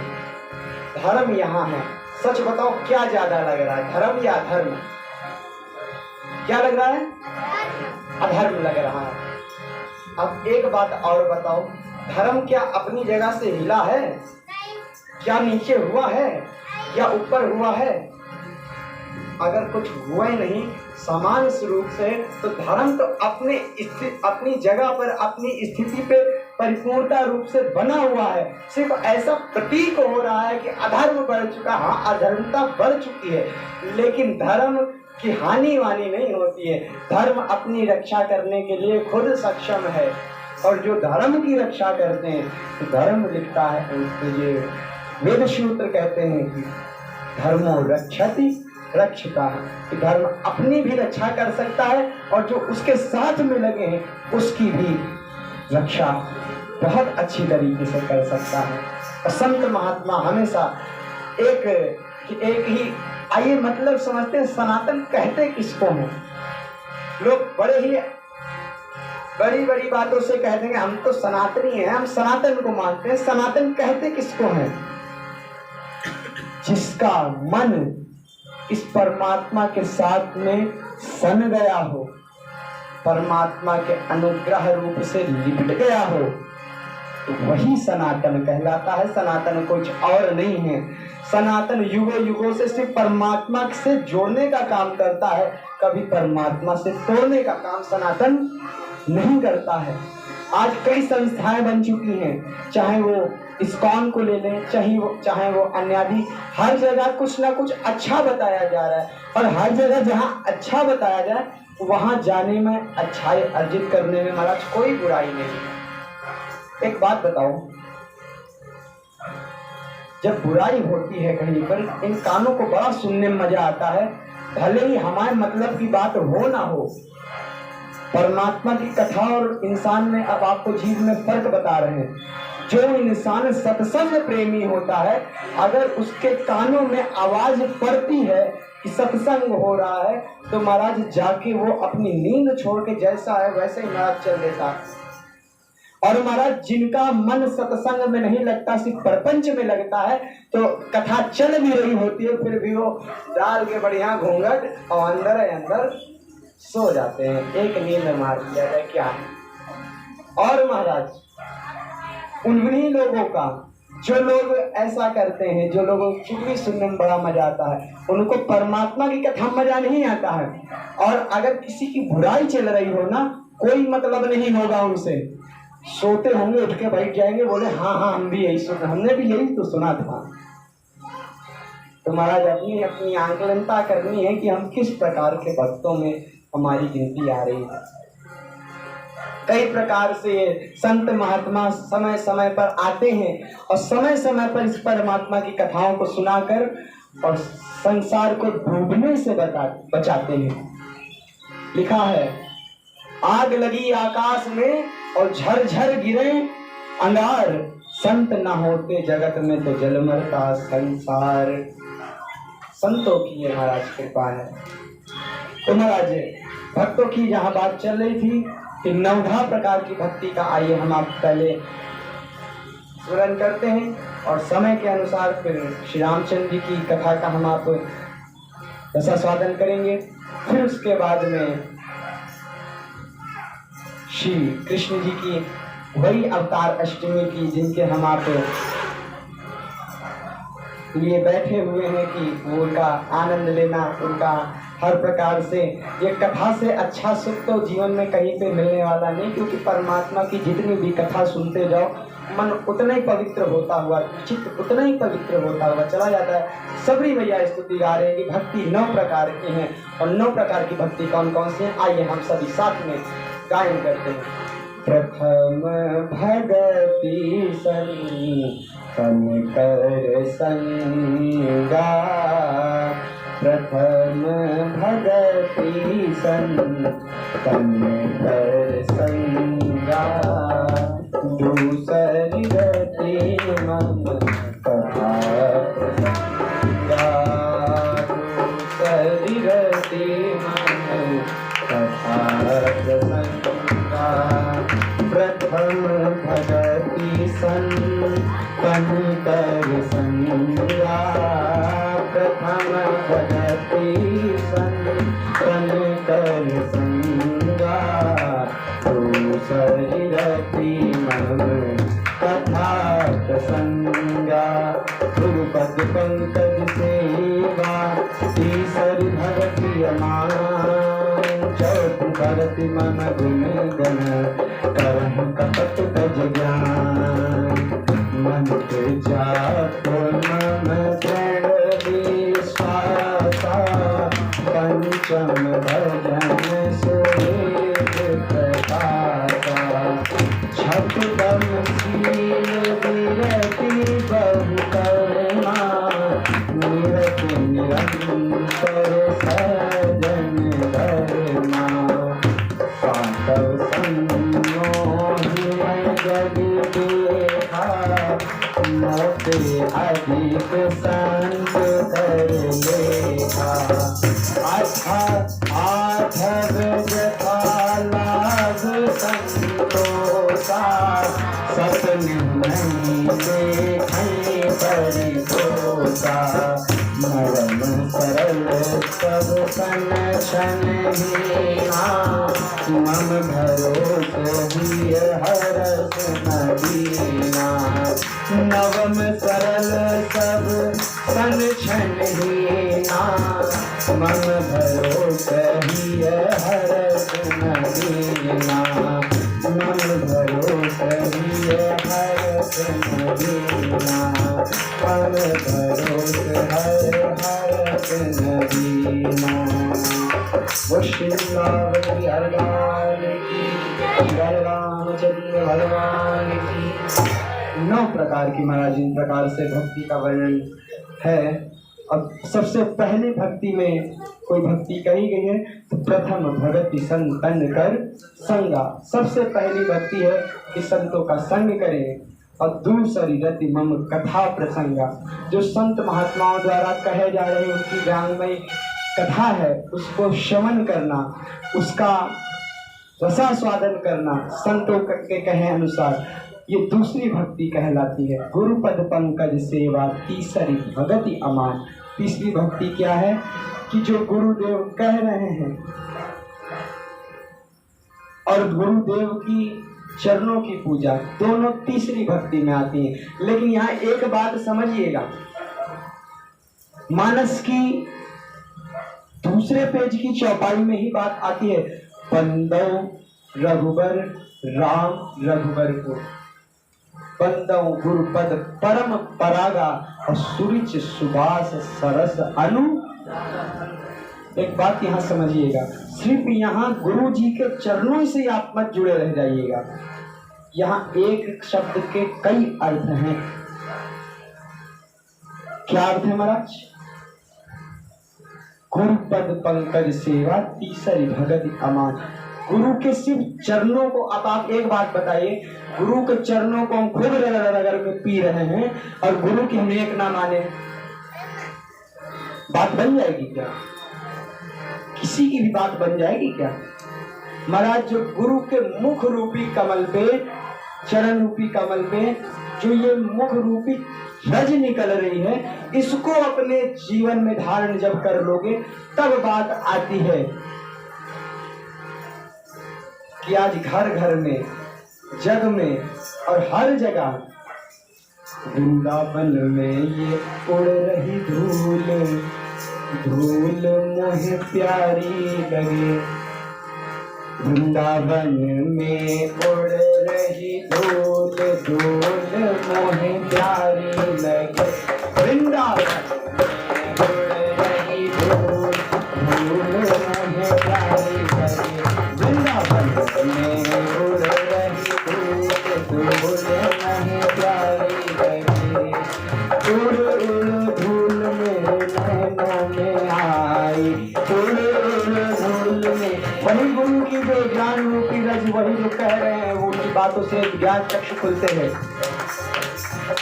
धर्म यहाँ है। सच बताओ क्या ज्यादा लग रहा है, धर्म या अधर्म? क्या लग रहा है? अधर्म लग रहा है। अब एक बात और बताओ, धर्म क्या अपनी जगह से हिला है? क्या नीचे हुआ है या ऊपर हुआ है? अगर कुछ हुआ ही नहीं समान स्वरूप से, तो धर्म तो अपनी जगह पर अपनी स्थिति पे परिपूर्णता रूप से बना हुआ है। सिर्फ ऐसा प्रतीक हो रहा है कि अधर्म बढ़ चुका, हाँ अधर्मता बढ़ चुकी है, लेकिन धर्म की हानि वानी नहीं होती है। धर्म अपनी रक्षा करने के लिए खुद सक्षम है, और जो धर्म की रक्षा करते हैं तो धर्म लिखता है, तो ये वेद सूत्र कहते हैं कि धर्मो रक्षति रक्षिता, कि धर्म अपनी भी रक्षा कर सकता है और जो उसके साथ में लगे हैं उसकी भी रक्षा बहुत अच्छी तरीके से कर सकता है। संत महात्मा हमेशा एक ही आइए मतलब समझते हैं, सनातन कहते किसको हैं? लोग बड़े ही बड़ी बड़ी बातों से कहते हैं हम तो सनातनी हैं, हम सनातन को मानते हैं। सनातन कहते किसको हैं? जिसका मन इस परमात्मा के साथ में सन गया हो, परमात्मा के अनुग्रह रूप से लिपट गया हो, तो वही सनातन कहलाता है। सनातन कुछ और नहीं है। सनातन युगों युगों से सिर्फ परमात्मा से जोड़ने का काम करता है, कभी परमात्मा से तोड़ने का काम सनातन नहीं करता है। आज कई संस्थाएं बन चुकी हैं, चाहे वो इस्कॉन को ले लें, चाहे वो अन्यादि, हर जगह कुछ ना कुछ अच्छा बताया जा रहा है, और हर जगह जहाँ अच्छा बताया जाए वहां जाने में, अच्छाई अर्जित करने में महाराज कोई बुराई नहीं है। एक बात बताओ, जब बुराई होती है कहीं पर, इन कानों को बड़ा सुनने में मजा आता है, भले ही हमारे मतलब की बात हो ना हो। परमात्मा की कथा और इंसान में अब आपको जीव में फर्क बता रहे हैं। जो इंसान सत्संग प्रेमी होता है, अगर उसके कानों में आवाज पड़ती है कि सत्संग हो रहा है, तो महाराज जाके वो अपनी नींद छोड़ के जैसा है वैसे ही महाराज चल देता है। और महाराज जिनका मन सत्संग में नहीं लगता, सिर्फ प्रपंच में लगता है, तो कथा चल भी रही होती है फिर भी वो डाल के बढ़िया घूंघट और अंदर सो जाते हैं, एक नींद मार दिया जाए क्या। और महाराज उन्हीं लोगों का, जो लोग ऐसा करते हैं, जो लोगों को चुगली सुनने में बड़ा मजा आता है, उनको परमात्मा की कथा मजा नहीं आता है। और अगर किसी की बुराई चल रही हो ना, कोई मतलब नहीं होगा उनसे, सोते होंगे उठ के बैठ जाएंगे, बोले हाँ हाँ हम भी यही सुना, हमने भी यही तो सुना था। तो महाराज अपनी अपनी आंकलनता करनी है कि हम किस प्रकार के भक्तों में हमारी गिनती आ रही है। कई प्रकार से संत महात्मा समय समय पर आते हैं और समय समय पर इस परमात्मा की कथाओं को सुनाकर और संसार को डूबने से बचाते हैं। लिखा है, आग लगी आकाश में और झरझर गिरे अंगार, संत न होते जगत में तो जल मरता संसार। संतों की ये महाराज कृपा है। तो महाराज भक्तों की जहाँ बात चल रही थी कि 9 प्रकार की भक्ति का, आइए हम आप पहले स्मरण करते हैं और समय के अनुसार फिर श्री रामचंद्र जी की कथा का हम आप रसास्वादन करेंगे। फिर उसके बाद में श्री कृष्ण जी की वही अवतार अष्टमी की, जिनके हम आप लिए बैठे हुए हैं कि वो उनका आनंद लेना, उनका हर प्रकार से, ये कथा से अच्छा सुख तो जीवन में कहीं पे मिलने वाला नहीं, क्योंकि परमात्मा की जितनी भी कथा सुनते जाओ मन उतना ही पवित्र होता हुआ, चित्त उतना ही पवित्र होता हुआ चला जाता है। सबरी भैया स्तुति गा रहे हैं कि भक्ति 9 प्रकार की है, और 9 प्रकार की भक्ति कौन कौन सी है, आइए हम सभी साथ में गायन करते हैं। प्रथम भगति कर संगा, प्रथम भगति कर संगा, दूसरी गति मन कथा प्रसंगा, दूसरी गति मन कथा प्रसंगा, प्रथम भगति कर संगा, प्रथम भगति कर संगा, दूसरी गति मन कथा प्रसंगा, गुरुपद पंकज सेवा, तीसरी भगति अमान, चौथी भगति मन गुण गण, करहु कपट गज ज्ञान, मन के जाप मन दृढ़ विश्वासा, पंचम भजन सुरेश प्रकाशा, छठम शील विरति बहु करुणा, निरति निरंतर सजन धर्मा, सातव संमोहि जग देखा, मोते अधिक संत कर लेखा, आठव जथा लाभ संतोषा, सपने नहीं देखे परितोषा, नरम सरल सब सन शन हीना, मम भरोस ही हरस नदीना, नवम सरल सब सन छन हीना, मम भरोस ही हरस नदीना, मम भरोस ही हरस नदीना, मम भरोस हरस नदीना। वो श्री रावती हरलाल की, रामचंद्र भगवान की। 9 प्रकार की महाराज इन प्रकार से भक्ति का वर्णन है। अब सबसे पहले भक्ति में कोई भक्ति कही गई है तो प्रथम भगति संतन कर संगा, सबसे पहली भक्ति है कि संतों का संग करें, और दूसरी रति मम कथा प्रसंगा, जो संत महात्माओं द्वारा कहे जा रहे उनकी ज्ञानमयी कथा है उसको श्रवण करना, उसका रसास्वादन करना संतों के कहे अनुसार ये दूसरी भक्ति कहलाती है। गुरु पद पंकज सेवा तीसरी भगति अमान। तीसरी भक्ति क्या है कि जो गुरुदेव कह रहे हैं और गुरुदेव की चरणों की पूजा, दोनों तीसरी भक्ति में आती है। लेकिन यहाँ एक बात समझिएगा, मानस की दूसरे पेज की चौपाई में ही बात आती है, बंदो रघुबर राम रघुबर बंदो गुरुपद परम परागा और सुरिच सुबास सरस अनु। एक बात यहाँ समझिएगा, सिर्फ यहाँ गुरु जी के चरणों से आप मत जुड़े रह जाइएगा। यहाँ एक शब्द के कई अर्थ हैं। क्या अर्थ है महाराज? गुरु पद पंकज सेवा तीसरी भगति अमान। गुरु के सिर्फ चरणों को, अब आप एक बात बताइए, गुरु के चरणों को हम खूब रगड़ के पी रहे हैं और गुरु की हम एक ना माने, बात बन जाएगी क्या? किसी की भी बात बन जाएगी क्या? महाराज जो गुरु के मुख रूपी कमल पे, चरण रूपी कमल पे जो ये मुख रूपी रज निकल रही है, इसको अपने जीवन में धारण जब कर लोगे तब बात आती है कि आज घर घर में, जग में और हर जगह वृंदावन में ये उड़ रही धूल, धूल मोहे प्यारी लगे। वृंदावन में उड़ रही धूल, धूल मोहे प्यारी लगे। वृंदावन में उड़ रही धूल, धूल मोहे प्यारी लगे। वृंदावन में उड़ रही धूल, धूल मोहे प्यारी लगे। उड़ उड़ धूल मेरे नैनों में आई, उड़ उड़ धूल में। वही गुरु की जो ज्ञान रूपी रज, वही जो कह रहे हैं उनकी बातों से ज्ञान चक्षु खुलते हैं।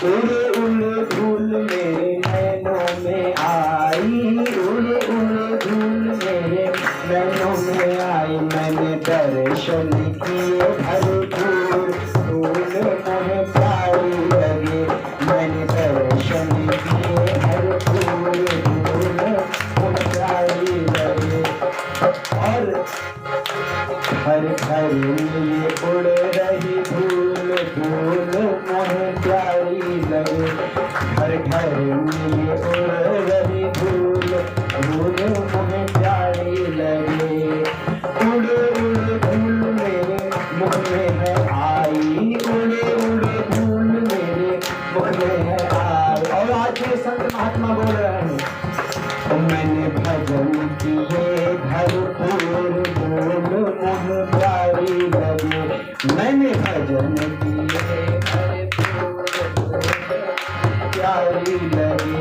उड़ उड़ धूल मेरे नैनों में आई, उड़ उड़ धूल मेरे नैनों में आई। मैंने दर्शन किए भरपूर, धूल मोहे प्यारी लगे। मैंने दर्शन किए भरपूर, धूल मोहे प्यारी लगे। और हर घर में ये उड़ रही धूल, धूल मोहे प्यारी लगे। हर घर में ये उड़ रही धूल, धूल मोहे प्यारी लगे। उड़ उड़ धूल मेरे मुख में है आई, उड़ उड़ धूल मेरे मुख में है आई। और आज ये संत महात्मा बोल रहे हैं, मैंने भजन किए भरपूर, धूल मोहे प्यारी लगे। मैंने भजन किए भरपूर, प्यारी लगे।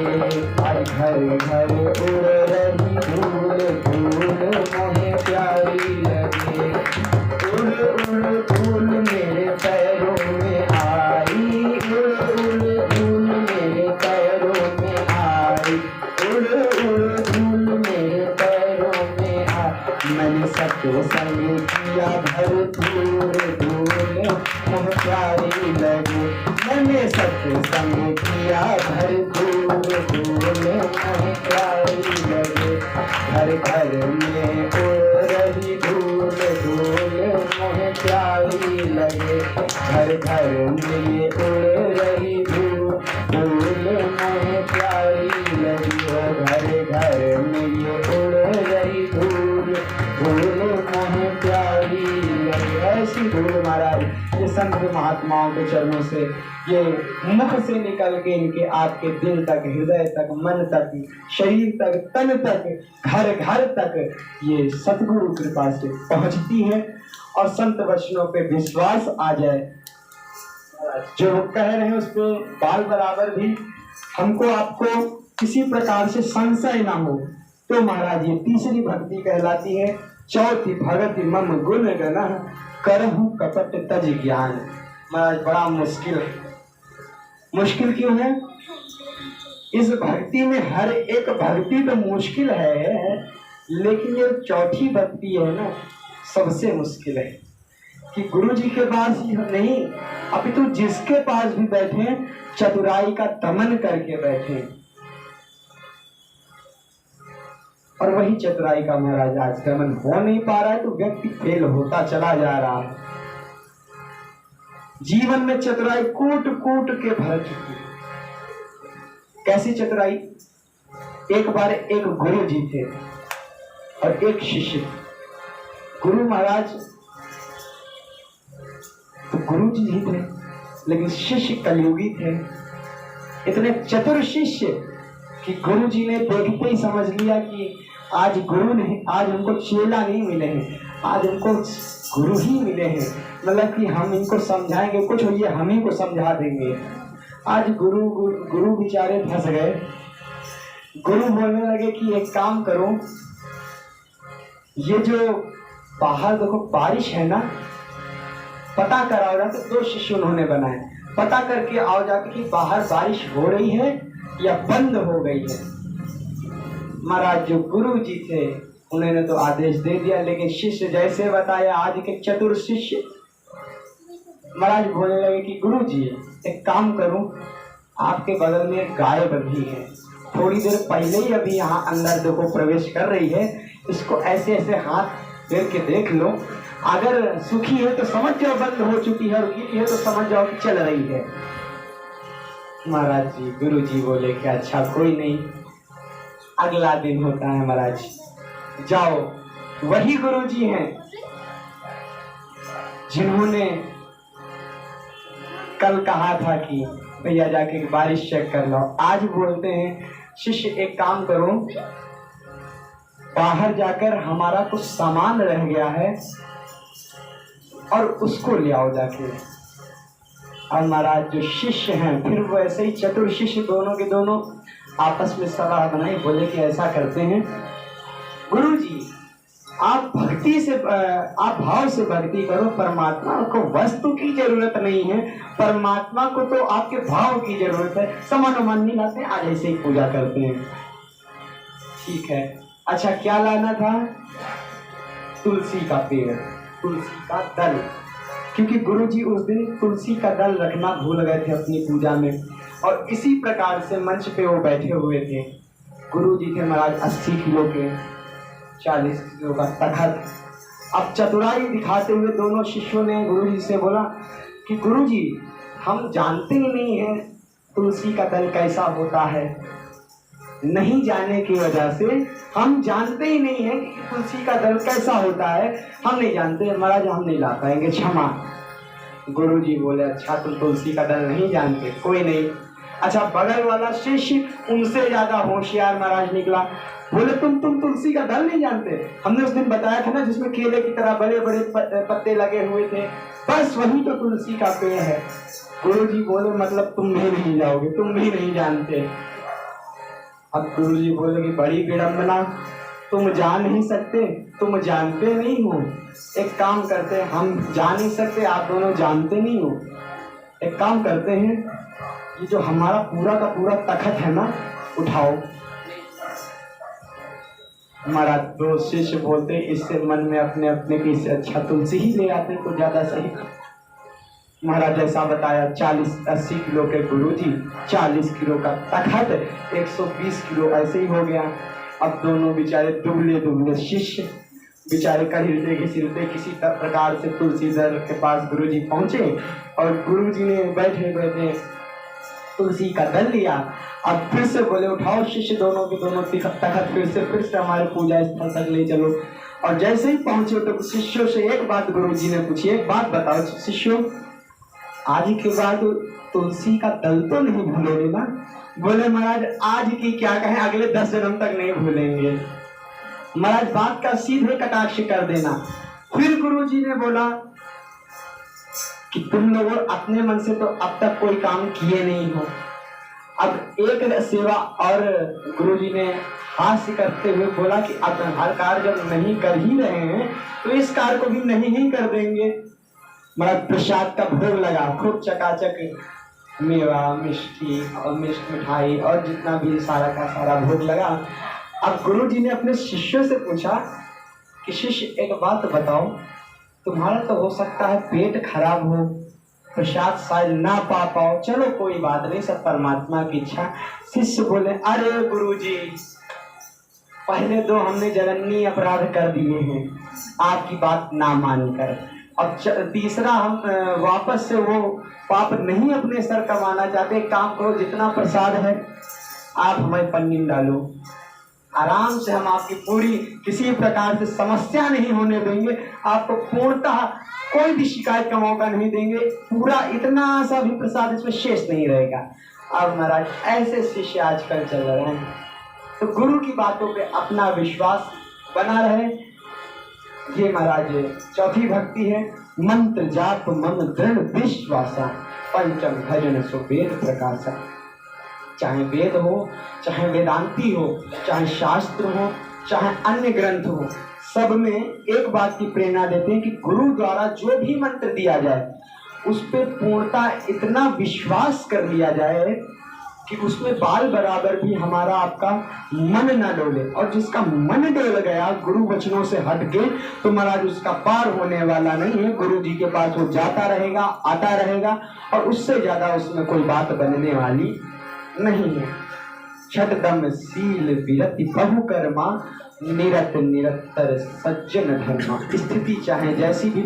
और घर घर उड़ रही धूल, धूल मोहे प्यारी लगे। उड़ उड़ धूल मेरे पैरों में आई, उड़ उड़ धूल मेरे पैरों में आई। उड़ उड़ धूल मेरे पैरों में आई। मैंने सत्संग किया भरपूर, धूल मोहे प्यारी लगे। मैंने सत्संग किया भरपूर, धूल मोहे प्यारी लगे। घर घर में उड़ रही धूल, धूल मोहे प्यारी लगे। घर घर में ये उड़ रही धूल, धूल मोहे प्यारी लगी। घर घर में ये उड़ रही धूल, धूल मोहे प्यारी लगी। ऐसी धूल महाराज ये संत महात्माओं के चरणों से, ये मुख से निकल के इनके आपके दिल तक, हृदय तक, मन तक, शरीर तक, तन तक, घर घर तक ये सतगुरु कृपा से पहुंचती है। और संत वचनों पे विश्वास आ जाए, जो वो कह रहे हैं उस पे बाल बराबर भी हमको आपको किसी प्रकार से संशय ना हो, तो महाराज ये तीसरी भक्ति कहलाती है। चौथी भगति मम गुण गना करहु कपट तज ज्ञान। महाराज बड़ा मुश्किल क्यों है? इस भक्ति में हर एक भक्ति तो मुश्किल है, लेकिन ये चौथी भक्ति है ना, सबसे मुश्किल है कि गुरु जी के पास ही नहीं, अभी तो जिसके पास भी बैठे चतुराई का दमन करके बैठे, और वही चतुराई का महाराज आज दमन हो नहीं पा रहा है, तो व्यक्ति फेल होता चला जा रहा है। जीवन में चतुराई कूट कूट के भर चुकी है। कैसी चतुराई? एक बार एक गुरु जी थे और एक शिष्य। गुरु महाराज तो गुरु जी ही थे, लेकिन शिष्य कलयुगी थे। इतने चतुर शिष्य कि गुरु जी ने देखते ही समझ लिया कि आज गुरु नहीं, आज उनको चेला नहीं मिले हैं, आज उनको गुरु ही मिले हैं। मतलब कि हम इनको समझाएंगे, कुछ ये हम ही को समझा देंगे। आज गुरु बेचारे फंस गए। गुरु बोलने लगे कि एक काम करो, ये जो बाहर देखो बारिश है ना, पता कराओ जाके। दो शिष्य उन्होंने बनाए, पता करके आओ जाके कि बाहर बारिश हो रही है या बंद हो गई है। महाराज जो गुरु जी थे उन्होंने तो आदेश दे दिया, लेकिन शिष्य जैसे बताया, आज के चतुर शिष्य महाराज बोलने लगे कि गुरु जी एक काम करूं, आपके बगल में एक गाय बंधी है, थोड़ी देर पहले ही अभी यहाँ अंदर देखो प्रवेश कर रही है, इसको ऐसे ऐसे हाथ फेर के देख लो, अगर सूखी है तो समझ जाओ बंद हो चुकी है, और गीली है तो समझ जाओ कि चल रही है। महाराज जी गुरु जी बोले कि अच्छा कोई नहीं। अगला दिन होता है, महाराज जाओ, वही गुरु जी हैं जिन्होंने कल कहा था कि भैया जाके बारिश चेक कर लो। आज बोलते हैं शिष्य एक काम करो, बाहर जाकर हमारा कुछ सामान रह गया है और उसको ले आओ जाके। और महाराज जो शिष्य हैं फिर वैसे ही चतुर शिष्य दोनों के दोनों आपस में सलाह बनाई, बोले कि ऐसा करते हैं गुरु जी, आप भक्ति से आप भाव से भक्ति करो, परमात्मा को वस्तु की जरूरत नहीं है, परमात्मा को तो आपके भाव की जरूरत है। सामान वामान नहीं लाते, आज ऐसे ही पूजा करते हैं। ठीक है, अच्छा क्या लाना था? तुलसी का पेड़, तुलसी का दल, क्योंकि गुरु जी उस दिन तुलसी का दल रखना भूल गए थे अपनी पूजा में। और इसी प्रकार से मंच पे वो बैठे हुए थे। गुरु जी थे महाराज 80 किलो के, 40 किलो का तखत। अब चतुराई दिखाते हुए दोनों शिष्यों ने गुरु जी से बोला कि गुरु जी हम जानते ही नहीं है तुलसी का दल कैसा होता है, नहीं जाने की वजह से हम जानते ही नहीं है कि तुलसी का दल कैसा होता है, हम नहीं जानते महाराज, हम नहीं ला पाएंगे, क्षमा। गुरु जी बोले अच्छा तुम तुलसी का दल नहीं जानते, कोई नहीं। अच्छा बगल वाला शिष्य उनसे ज्यादा होशियार महाराज निकला, बोले तुम तुलसी का दल नहीं जानते? हमने उस दिन बताया था ना जिसमें केले की तरह बड़े बड़े पत्ते लगे हुए थे, बस वही तो तुलसी का पेड़ है। गुरु जी बोले मतलब तुम भी नहीं जाओगे, तुम भी नहीं जानते। अब गुरु जी बोले कि बड़ी विडंबना, तुम जान नहीं सकते, तुम जानते नहीं हो। एक काम करते, हम जान नहीं सकते, आप दोनों जानते नहीं हो। एक काम करते हैं, ये जो हमारा पूरा का पूरा तखत है ना, उठाओ। हमारा दो शिष्य बोलते इससे मन में अपने अपने की इससे अच्छा तुलसी ही ले आते तो ज्यादा सही। महाराज जैसा बताया 40-80 किलो के गुरु जी, 40 किलो का तखत, 120 किलो ऐसे ही हो गया। अब दोनों बेचारे दुबले दुबले शिष्य बेचारे कहिलते घिसिलते किसी प्रकार से तुलसीधर के पास गुरु जी पहुंचे, और गुरु जी ने बैठे बैठे तुलसी का दल लिया। अब फिर से बोले उठाओ शिष्य दोनों के दोनों तखत फिर से हमारे पूजा स्थल तक ले चलो। और जैसे ही पहुंचे तो शिष्यों से एक बात गुरु जी ने पूछी, एक बात बताओ शिष्यों, आज के बाद तुलसी का दल तो नहीं भूलोगे ना? बोले महाराज आज की क्या कहें, अगले 10 जन्म तक नहीं भूलेंगे। महाराज बात का सीधे कटाक्ष कर देना। फिर गुरु जी ने बोला कि तुम लोगों अपने मन से तो अब तक कोई काम किए नहीं हो, अब एक सेवा। और गुरु जी ने हास्य करते हुए बोला कि अब हर कार्य जब नहीं कर ही रहे हैं तो इस कार्य को भी नहीं ही कर देंगे। मतलब प्रसाद का भोग लगा, खूब चकाचक मेवा मिष्टी और मिठाई और जितना भी सारा का सारा भोग लगा। अब गुरु जी ने अपने शिष्यों से पूछा कि शिष्य एक बात बताओ, तुम्हारा तो हो सकता है पेट खराब हो, प्रसाद शायद ना पा पाओ, चलो कोई बात नहीं, सब परमात्मा की इच्छा। शिष्य बोले, अरे गुरुजी, पहले दो हमने जघन्य अपराध कर दिए हैं आपकी बात ना मानकर, अब तीसरा हम वापस से वो पाप नहीं अपने सर कमाना चाहते। काम करो, जितना प्रसाद है आप हमें पन्नी में डालो, आराम से हम आपकी पूरी किसी प्रकार से समस्या नहीं होने देंगे, आपको पूर्णतः कोई भी शिकायत का मौका नहीं देंगे, पूरा इतना सा भी प्रसाद इसमें शेष नहीं रहेगा। अब महाराज ऐसे शिष्य आजकल चल रहे हैं, तो गुरु की बातों पे अपना विश्वास बना रहे। ये महाराज चौथी भक्ति है, मंत्र जाप मम दृढ़ विश्वासा, पंचम भजन सो वेद प्रकाशा। चाहे वेद हो, चाहे वेदांती हो, चाहे शास्त्र हो, चाहे अन्य ग्रंथ हो, सब में एक बात की प्रेरणा देते हैं कि गुरु द्वारा जो भी मंत्र दिया जाए उस पर पूर्णता इतना विश्वास कर लिया जाए कि उसमें बाल बराबर भी हमारा आपका मन न डोले। और जिसका मन डोल गया गुरु वचनों से हट के, तो महाराज उसका पार होने वाला नहीं है। गुरु जी के पास वो जाता रहेगा, आता रहेगा, और उससे ज्यादा उसमें कोई बात बनने वाली नहीं है। छठ दम सील विरति बहु कर्मा, निरत निरंतर सज्जन धर्मा। स्थिति चाहे जैसी भी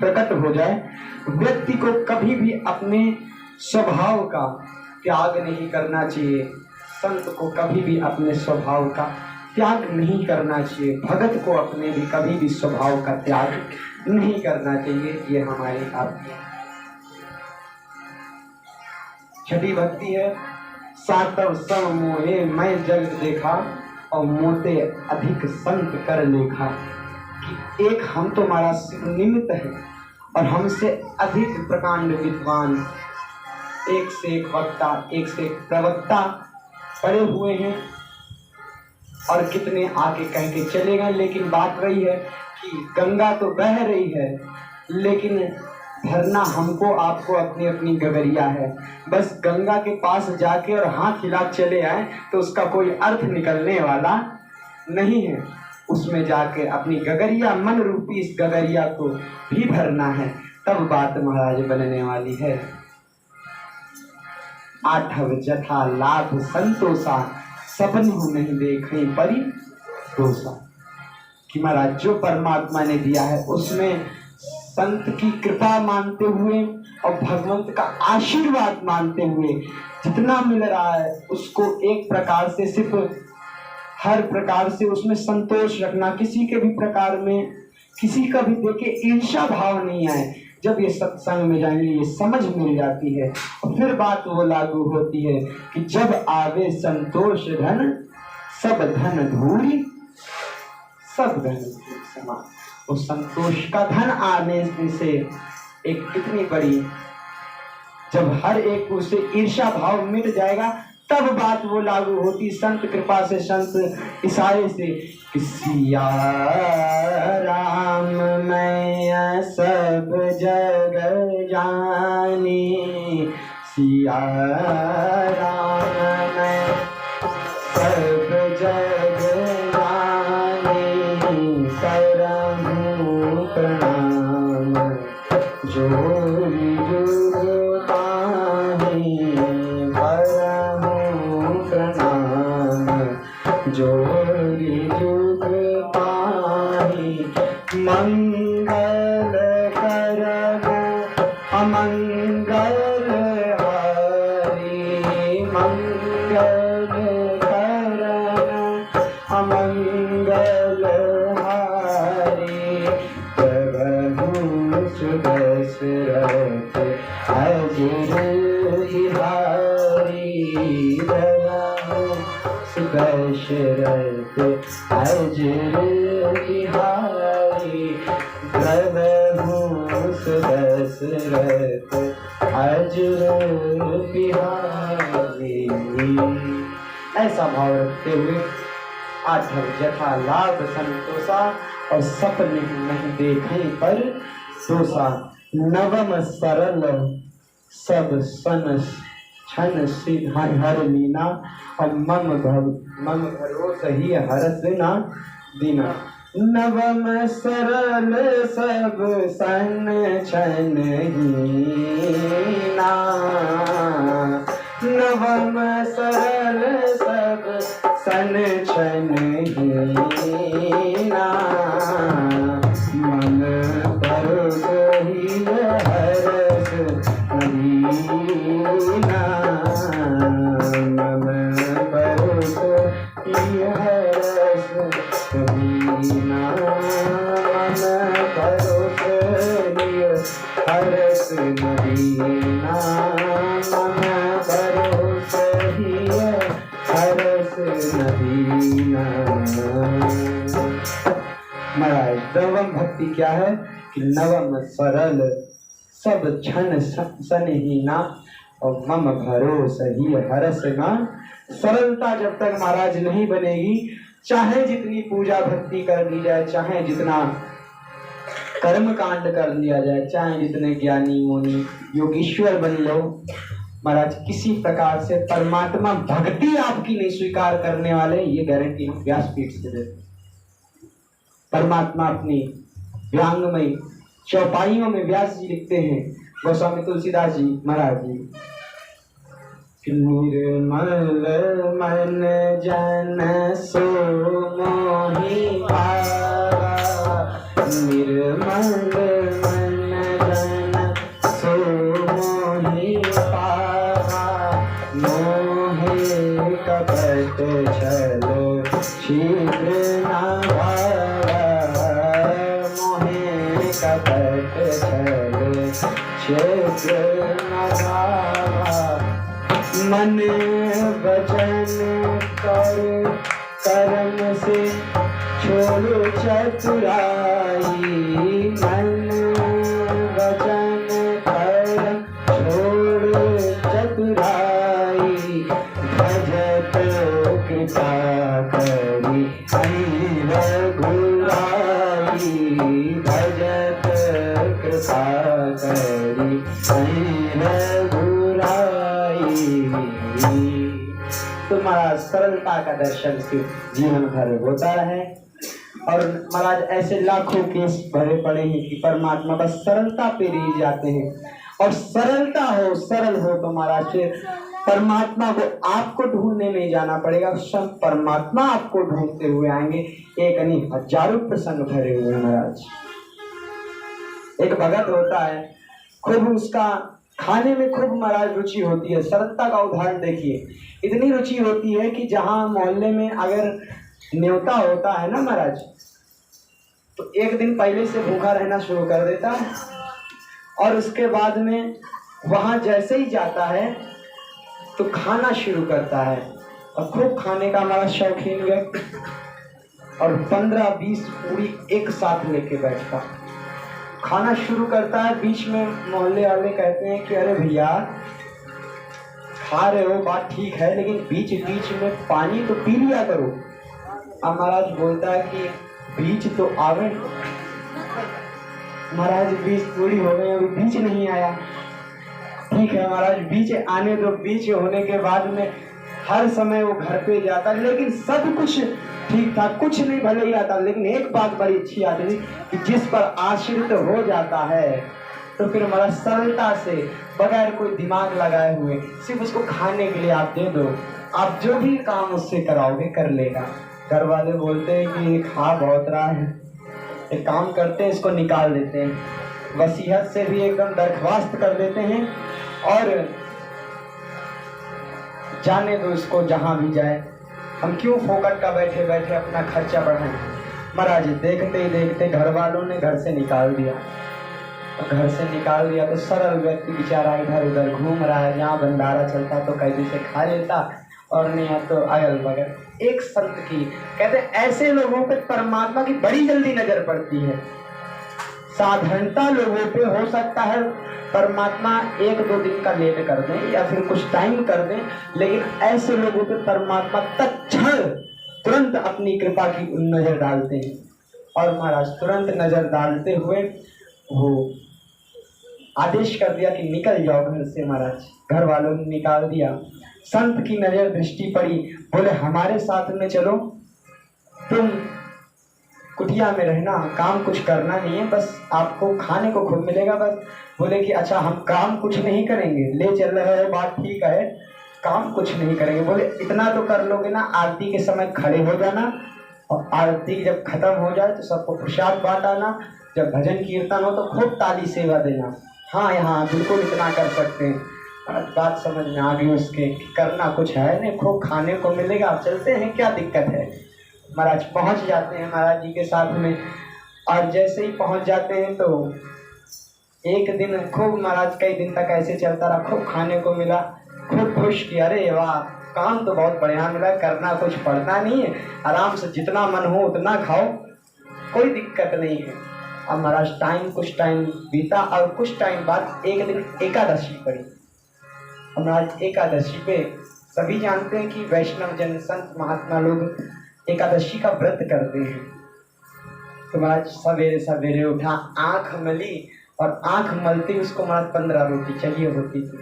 प्रकट हो जाए, व्यक्ति को कभी भी अपने स्वभाव का त्याग नहीं करना चाहिए। संत को कभी भी अपने स्वभाव का त्याग नहीं करना चाहिए। भगत को अपने भी कभी भी स्वभाव का त्याग नहीं करना चाहिए। ये हमारी आपकी छठी भक्ति है, सातव सब मोहे मैं जग देखा, और मोते अधिक संत कर लेखा। कि एक हम तो हमारा निमित्त है, और हमसे अधिक प्रकांड विद्वान, एक से एक वक्ता, एक से एक प्रवक्ता पड़े हुए हैं, और कितने आके कह के चले गए। लेकिन बात वही है कि गंगा तो बह रही है, लेकिन भरना हमको आपको अपनी अपनी गगरिया है। बस गंगा के पास जाके और हाथ हिला चले आए तो उसका कोई अर्थ निकलने वाला नहीं है। उसमें जाके अपनी गगरिया, मन रूपी इस गगरिया को भी भरना है, तब बात महाराज बनने वाली है। आठव जथा लाभ संतोषा, सपनों नहीं देखे परि दोषा। कि महाराज जो परमात्मा ने दिया है उसमें संत की कृपा मानते हुए और भगवंत का आशीर्वाद मानते हुए जितना मिल रहा है उसको एक प्रकार से, सिर्फ हर प्रकार से उसमें संतोष रखना। किसी के भी प्रकार में किसी का भी देखे ईर्ष्या भाव नहीं आए। जब ये सत्संग में जाएंगे ये समझ मिल जाती है, और फिर बात वो लागू होती है कि जब आवे संतोष धन, सब धन धूरी सब धन समान। वो संतोष का धन आने से एक कितनी बड़ी, जब हर एक उसे ईर्ष्या भाव मिट जाएगा तब बात वो लागू होती। संत कृपा से, संत इशारे से, सिया राम मैं सब जग जानी, सिया राम मैं सब जग जानी, करहूँ प्रणाम जोरी जुग पाही, करहूँ प्रणाम जोरी जुग पाही। मंगल करहूँ अमंगल हारी, मंगल करहूँ अमंगल हारी। प्रभु सुदशरथ अजर बिहारी, प्रभु सुदशरथ अजर बिहारी, प्रभु सुदशरथ अजर बिहारी। ऐसा भाव रखते हुए आठव जथा लाभ संतोषा, और सपने नहीं देखे पर दोषा। नवम सरल सब सन छन सिद्ध हर लीना, और मम भरोस ही हरस ना दीना। नवम सरल सब सन छन हीना, नवम सरल सब सन छन हीना, मन परुष ही हरस नवीना, मन परुष ही हरस नवीना, मन परुष ही हरस नवीना, मन परुष ही हरस नवीना। महाराज नवम भक्ति क्या है कि नवम सरल सब छन सन हीना और मम भरोस ही हरस ना। सरलता जब तक महाराज नहीं बनेगी, चाहे जितनी पूजा भक्ति कर ली जाए, चाहे जितना कर्म कांड कर लिया जाए, चाहे जितने ज्ञानी मुनि योगीश्वर बन लो, महाराज किसी प्रकार से परमात्मा भक्ति आपकी नहीं स्वीकार करने वाले, ये गारंटी हम व्यासपीठ से देते। परमात्मा अपनी व्यांगमयी चौपाइयों में व्यास जी लिखते हैं, गोस्वामी तुलसीदास जी महाराज जी, निर्मल मन जन सो मोहि पावा, निर्मल मन जन सो मोहि पावा, मोहे कपट छल शीघ्र न भावा, मोहे कपट छल शीघ्र न भावा, मन वचन कर कर्म से छोड़ो चतुराई, मन वचन कर्म छोड़ो चतुराई, भजत कृपा करी रघुराई, भजत कृपा करी तो महाराज सरलता का दर्शन से जीवन भर होता है। और महाराज ऐसे लाखों केस भरे पड़े हैं कि परमात्मा बस सरलता पे रीझ जाते हैं, और सरलता हो सरल हो तो महाराज फिर परमात्मा को आपको ढूंढने नहीं जाना पड़ेगा, सब परमात्मा आपको ढूंढते हुए आएंगे। एक नहीं हजारों प्रसंग भरे हुए महाराज। एक भगत होता है, खूब उसका खाने में खूब महाराज रुचि होती है। सरलता का उदाहरण देखिए, इतनी रुचि होती है कि जहां मोहल्ले में अगर न्योता होता है ना महाराज, तो एक दिन पहले से भूखा रहना शुरू कर देता है, और उसके बाद में वहां जैसे ही जाता है तो खाना शुरू करता है, और खूब खाने का हमारा शौकीन व्यक्ति, और 15-20 पूरी एक साथ लेके बैठता खाना शुरू करता है। बीच में मोहल्ले वाले कहते हैं कि अरे भैया खा रहे हो बात ठीक है, लेकिन बीच बीच में पानी तो पी लिया करो। अब महाराज बोलता है कि बीच तो आवे, महाराज बीच पूरी हो गई, अभी बीच नहीं आया। ठीक है महाराज बीच आने दो, बीच होने के बाद में हर समय वो घर पे जाता, लेकिन सब कुछ ठीक था, कुछ नहीं भले ही आता, लेकिन एक बात बड़ी अच्छी आती थी कि जिस पर आश्रित हो जाता है तो फिर हमारा सरलता से बगैर कोई दिमाग लगाए हुए सिर्फ उसको खाने के लिए आप दे दो, आप जो भी काम उससे कराओगे कर लेगा। घर वाले बोलते हैं कि खा बहुत रहा है, एक काम करते हैं इसको निकाल देते हैं, वसीयत से भी एकदम दरख्वास्त कर देते हैं, और जाने दो इसको जहां भी जाए, हम क्यों फोकट का बैठे बैठे अपना खर्चा बढ़ाएं। महाराज देखते ही देखते घर वालों ने घर से निकाल दिया, तो घर से निकाल दिया तो सरल व्यक्ति बेचारा इधर उधर घूम रहा है, जहाँ भंडारा चलता तो कैदी से खा लेता, और नहीं तो अगल बगल। एक संत की कहते ऐसे लोगों पे परमात्मा की बड़ी जल्दी नजर पड़ती है। साधारणता लोगों पे हो सकता है परमात्मा 1-2 दिन का लेट कर दें या फिर कुछ टाइम कर दें, लेकिन ऐसे लोगों पे परमात्मा तत्क्षण तुरंत अपनी कृपा की नजर डालते हैं। और महाराज तुरंत नजर डालते हुए वो आदेश कर दिया कि निकल जाओ घर से। महाराज घर वालों ने निकाल दिया। संत की नजर दृष्टि पड़ी, बोले हमारे साथ में चलो, तुम कुटिया में रहना, काम कुछ करना नहीं है, बस आपको खाने को खूब मिलेगा बस। बोले कि अच्छा हम काम कुछ नहीं करेंगे, ले चल रहे हो बात ठीक है, काम कुछ नहीं करेंगे। बोले इतना तो कर लोगे ना, आरती के समय खड़े हो जाना और आरती जब खत्म हो जाए तो सबको प्रसाद बांट आना, जब भजन कीर्तन हो तो खूब ताली सेवा देना। हाँ यहाँ बिल्कुल इतना कर सकते हैं। बात समझ में आ गई उसके कि करना कुछ है नहीं, खूब खाने को मिलेगा, आप चलते हैं क्या दिक्कत है। महाराज पहुंच जाते हैं महाराज जी के साथ में, और जैसे ही पहुंच जाते हैं तो एक दिन खूब महाराज कई दिन तक ऐसे चलता रहा, खूब खाने को मिला, खूब खुश कि अरे वाह काम तो बहुत बढ़िया मिला, करना कुछ पड़ता नहीं है, आराम से जितना मन हो उतना खाओ, कोई दिक्कत नहीं है। अब महाराज कुछ टाइम बीता और कुछ टाइम बाद एक दिन एकादशी पड़ी। महाराज एकादशी पे सभी जानते हैं कि वैष्णव जन संत महात्मा लोग एकादशी का व्रत करते हैं। तो महाराज सवेरे सवेरे उठा, आंख मली और आंख मलते उसको महाराज 15 रोटी चाहिए होती थी।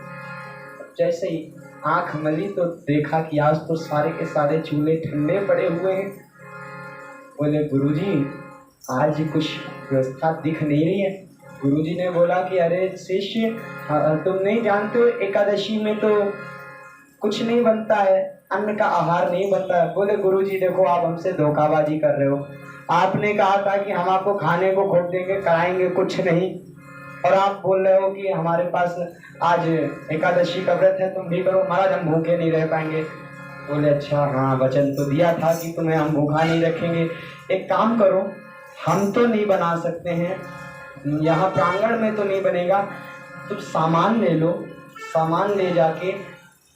जैसे ही आंख मली तो देखा कि आज तो सारे के सारे चूल्हे ठंडे पड़े हुए हैं। बोले गुरुजी आज कुछ व्यवस्था दिख नहीं रही है। गुरुजी ने बोला कि अरे शिष्य तुम नहीं जानते हो एकादशी में तो कुछ नहीं बनता है, अन्न का आहार नहीं बनता है। बोले गुरुजी देखो आप हमसे धोखाबाजी कर रहे हो, आपने कहा था कि हम आपको खाने को खूब देंगे, कराएंगे कुछ नहीं, और आप बोल रहे हो कि हमारे पास आज एकादशी का व्रत है तुम भी करो। महाराज हम भूखे नहीं रह पाएंगे। बोले अच्छा हाँ वचन तो दिया था कि तुम्हें हम भूखा नहीं रखेंगे, एक काम करो हम तो नहीं बना सकते हैं, यहाँ प्रांगण में तो नहीं बनेगा, तुम सामान ले लो, सामान ले जाके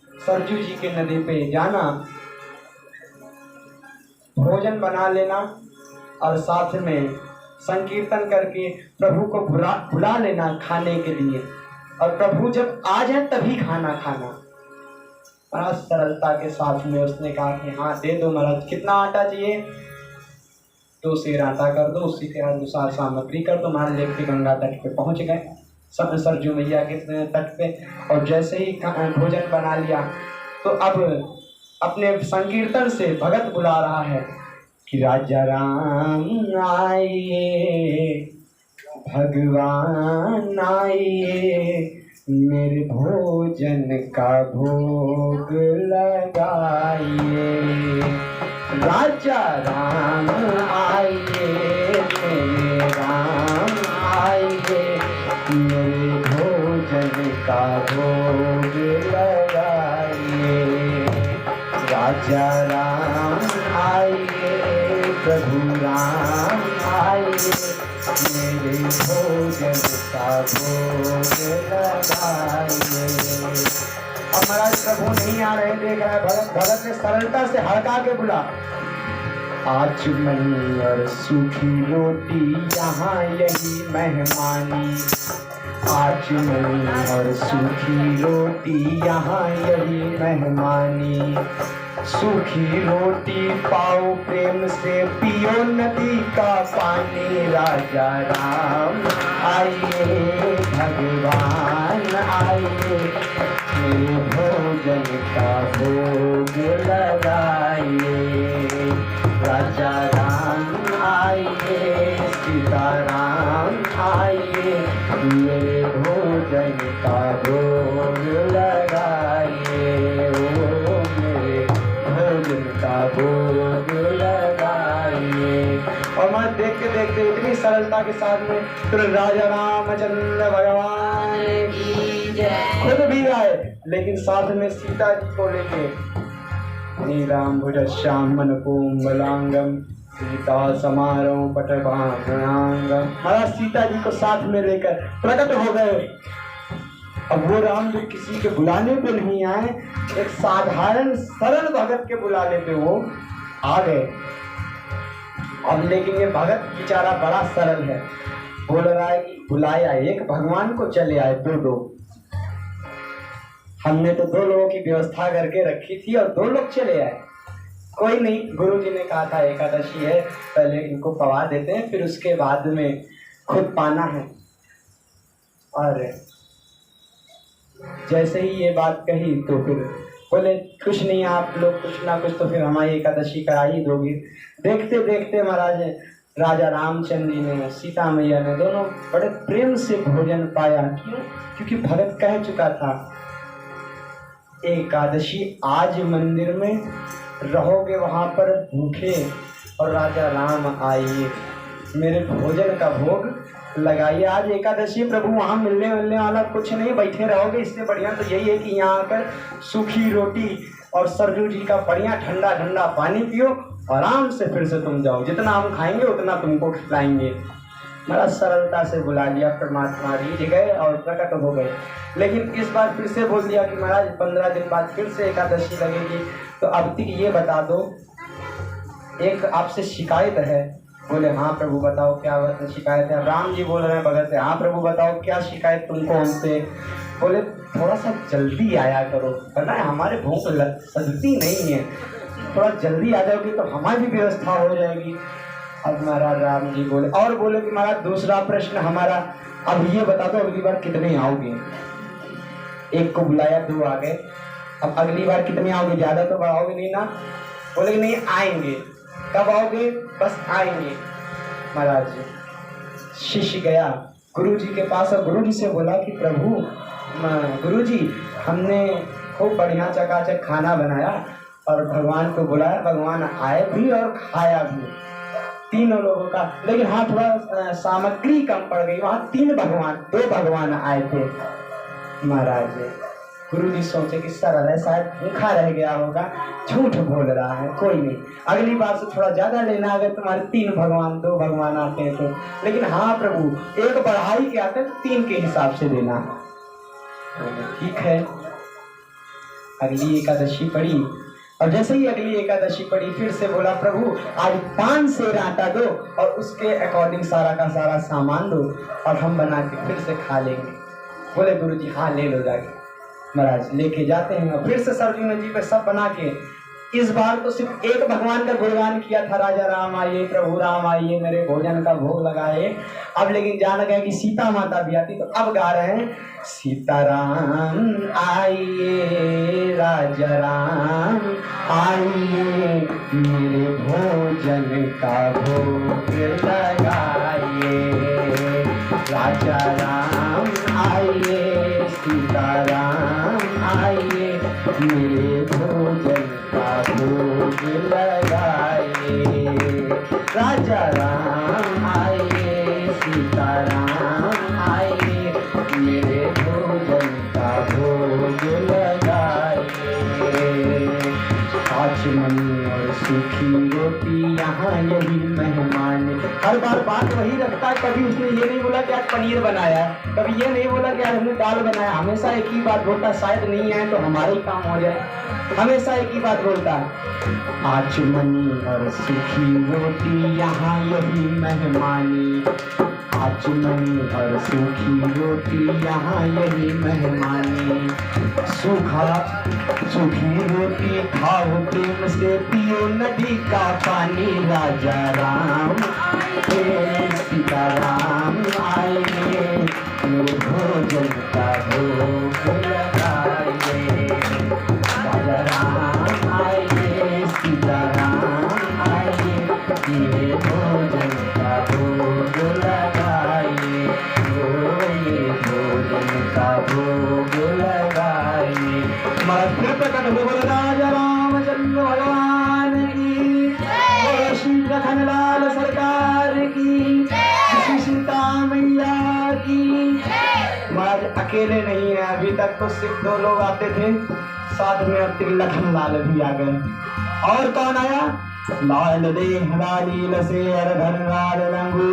सरजू जी के नदी पे जाना, भोजन बना लेना और साथ में संकीर्तन करके प्रभु को बुला लेना खाने के लिए, और प्रभु जब आ जाए तभी खाना खाना। बड़ा सरलता के साथ में उसने कहा कि हाँ दे दो महाराज, कितना आटा चाहिए, 2 सेर आटा कर दो, उसी के अनुसार सामग्री कर दो। महाराज लेके गंगा तट पे पहुंच गए, सब सरजू मैया के तट पे, और जैसे ही भोजन बना लिया तो अब अपने संकीर्तन से भगत बुला रहा है कि राजा राम आइए, भगवान आइए, मेरे भोजन का भोग लगाइए। राजा राम आइए, मेरे राम आइए, मेरे भोजन का भोग लगाइए। राजा राम आइए, प्रभु राम आइए, मेरे भोजन का भोग लगाइए। अब महाराज प्रभु नहीं आ रहे, देख रहा है भगत ने सरलता से हड़का के बुला, आज मनी और सूखी रोटी यहाँ यही मेहमानी, आज मनी और सूखी रोटी यहाँ यही मेहमानी, सूखी रोटी पाओ प्रेम से, पियो नदी का पानी। राजा राम आइए, भगवान आइए, मेरे भोजन का भोग लगाइए। राजा राम आइए, सीताराम आइए, मेरे भोजन का भोग लगाइए, ओ मेरे भोजन का भोग लगाइए। और मैं देखते देखते इतनी सरलता के साथ में तुरंत राजा रामचंद्र भगवान की जय खुद भी आए, लेकिन साथ में सीता जी को लेके, नीलांबुज श्यामन कोमलांगम सीता समारोह पटभांगम। महाराज सीता जी को साथ में लेकर प्रकट हो गए। अब वो राम जी किसी के बुलाने पे नहीं आए, एक साधारण सरल भगत के बुलाने पे वो आ गए। अब लेकिन ये भगत बेचारा बड़ा सरल है, बोल रहा है कि बुलाया एक भगवान को, चले आए दो। हमने तो 2 लोगों की व्यवस्था करके रखी थी और 2 लोग चले आए। कोई नहीं, गुरु जी ने कहा था एकादशी है, पहले इनको पवा देते हैं, फिर उसके बाद में खुद पाना है। और जैसे ही ये बात कही तो फिर बोले कुछ नहीं, आप लोग कुछ ना कुछ तो फिर हमारी एकादशी करा ही दोगे। देखते देखते महाराज राजा रामचंद्र जी ने, सीता मैया ने, दोनों बड़े प्रेम से भोजन पाया। क्यों? क्योंकि भगत कह चुका था एकादशी आज मंदिर में रहोगे वहां पर भूखे और राजा राम आइए मेरे भोजन का भोग लगाइए। आज एकादशी प्रभु वहां मिलने वाला कुछ नहीं, बैठे रहोगे। इससे बढ़िया तो यही है कि यहाँ आकर सूखी रोटी और सरजू जी का बढ़िया ठंडा ठंडा पानी पियो, आराम से फिर से तुम जाओ, जितना हम खाएंगे उतना तुमको खिलाएंगे। बड़ा सरलता से बुला लिया, परमात्मा रिझ गए और प्रकट हो गए। लेकिन इस बार फिर से बोल दिया कि महाराज 15 दिन बाद फिर से एकादशी लगेगी, तो अब तक ये बता दो, एक आपसे शिकायत है। बोले हाँ प्रभु बताओ क्या शिकायत है। राम जी बोल रहे हैं भगत से, हाँ प्रभु बताओ क्या शिकायत तुमको हमसे। बोले थोड़ा सा जल्दी आया करो, पता है हमारे भूख सजती नहीं है, थोड़ा जल्दी आ जाओगे तो हमारी व्यवस्था हो जाएगी। अब महाराज राम जी बोले और बोले कि महाराज दूसरा प्रश्न हमारा, अब ये बता दो अगली बार कितने आओगे। एक को बुलाया, 2 आ गए, अब अगली बार कितने आओगे, ज्यादा तो आओगे नहीं ना। बोले कि नहीं आएंगे। कब आओगे? बस आएंगे। महाराज शिष्य गया गुरु जी के पास और गुरु जी से बोला कि प्रभु गुरु जी हमने खूब बढ़िया चकाचक खाना बनाया और भगवान को बुलाया, भगवान आए भी और खाया भी, तीनों लोगों का। लेकिन हाँ थोड़ा सामग्री कम पड़ गई, वहाँ 2 भगवान आए थे। महाराज गुरु जी सोचे कि सरल है, शायद भूखा रह गया होगा, झूठ बोल रहा है, कोई नहीं, अगली बार से थोड़ा ज्यादा लेना, अगर तुम्हारे 3 भगवान 2 भगवान आते हैं तो। लेकिन हाँ प्रभु एक बढ़ाई के आते तो 3 के हिसाब से देना। ठीक है। अगली एकादशी पड़ी और जैसे ही अगली एकादशी पड़ी फिर से बोला प्रभु आज 5 सेर आटा दो और उसके अकॉर्डिंग सारा का सारा सामान दो और हम बना के फिर से खा लेंगे। बोले गुरु जी हाँ ले लो जाके। महाराज लेके जाते हैं और फिर से सरजू जी पे सब बना के, इस बार तो सिर्फ एक भगवान का गुणगान किया था, राजा राम आइए, प्रभु राम आइए, मेरे भोजन का भोग लगाए। अब लेकिन जान गया कि सीता माता भी आती, तो अब गा रहे हैं सीताराम आइए, राजा राम आइए, मेरे भोजन का भोग लगाइए, राजा राम आइए, सीताराम आइए, मेरे भोजन का भोग लगाइए, राजा राम आइए, सीताराम आइए, मेरे भोजन का भोग लगाइए। आचमनी और सूखी रोटी यहाँ यही मेहमान। हर बार बात वही रखता है, कभी उसने ये नहीं बोला कि आज पनीर बनाया, कभी ये नहीं बोला कि आज हमने दाल बनाया, हमेशा एक ही बात बोलता, शायद नहीं आए तो हमारे ही काम हो जाए, हमेशा एक ही बात बोलता है। आचमनी और सूखी रोटी यहाँ यही मेहमानी, आचमनी और सूखी रोटी यहाँ यही मेहमानी, सूखी रोटी खाओ प्रेम से, पियो नदी का पानी, राजा राम सीताराम आइए, मेरे भोजन का भोग लगाइए, राजा राम आइए, सीताराम आइए, मेरे भोजन का भोग लगाइए, मेरे भोजन का भोग लगाइए। फिर प्रकट हो बोले राजा रामचंद्र भगवान की, श्री लखनलाल सरकार की, श्री सीता मैया की। महाराज अकेले नहीं है, अभी तक तो सिर्फ 2 लोग आते थे, साथ में अब लखनलाल भी आ गए। और कौन आया? लाल देह लाली लसे धन लाल रंगू,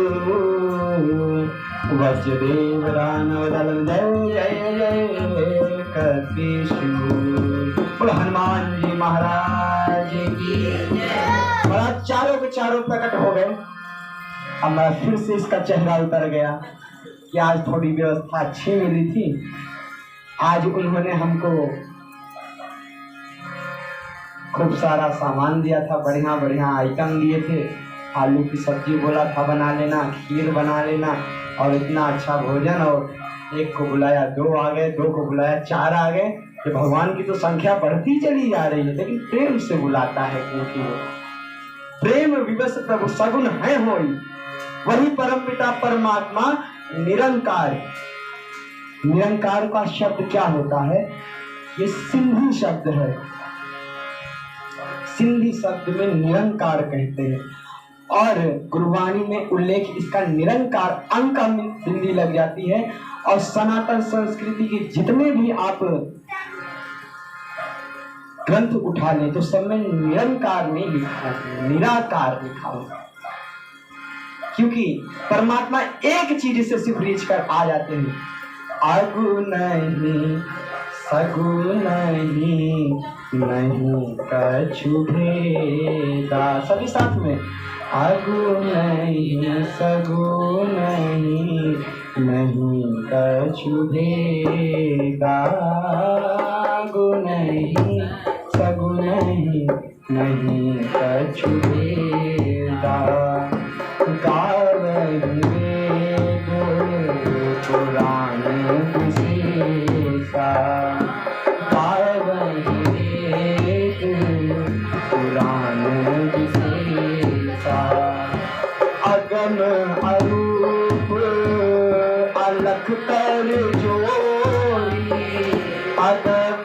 वज्रदेव दानव दल जय जय जय कपीशूर। बोलो हनुमान जी महाराज की। महाराज चारों के चारों प्रकट हो गए। अब मैं फिर से इसका चेहरा उतर गया कि आज थोड़ी व्यवस्था अच्छी मिली थी, आज उन्होंने हमको खूब सारा सामान दिया था, बढ़िया बढ़िया आइटम दिए थे, आलू की सब्जी बोला था बना लेना, खीर बना लेना और इतना अच्छा भोजन। और एक को बुलाया 2 आ गए, 2 को बुलाया 4 आ गए। कि भगवान की तो संख्या बढ़ती चली जा रही है, लेकिन प्रेम से बुलाता है, क्योंकि वो प्रेम विवश प्रभु सगुन है होई, वही परमपिता परमात्मा निरंकार। निरंकार का शब्द क्या होता है? ये सिंधी शब्द है। सिंधी शब्द में निरंकार कहते हैं और गुरुवाणी में उल्लेख इसका निरंकार अंक का बिंदी लग जाती है। और सनातन संस्कृति के जितने भी आप ग्रंथ उठा लें तो सब में निरंकार नहीं लिखा है, निराकार लिखा है। क्योंकि परमात्मा एक चीज से सिर्फ रीच कर आ जाते हैं, आगु नहीं सगु नहीं, नहीं कछु भेदा। सभी साथ में, आगु नहीं सगु नहीं, नहीं कछु भेदा। आगु नहीं सगु नहीं, नहीं कछु भेदा। गावहि वेद पुराण विशेषा, गावहि वेद पुराण विशेषा। अगम अरूप अलख कर जोड़ी, अगम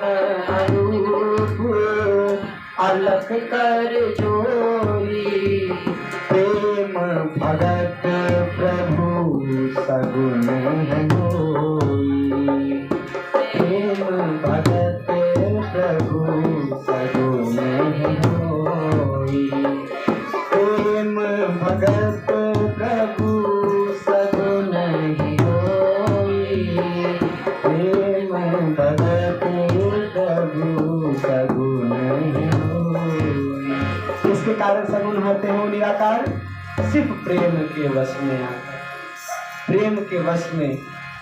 अरूप अलख कर जोड़ी। प्रेम भगत प्रभु सगुन होई, प्रेम भगत प्रभु सगुन होई। प्रेम भगत प्रभु सगुन होई, प्रेम भगत प्रभु सगुन होई। इसके कारण सगुन होते हो निराकार, सिर्फ प्रेम के वश में आकर, प्रेम के वश में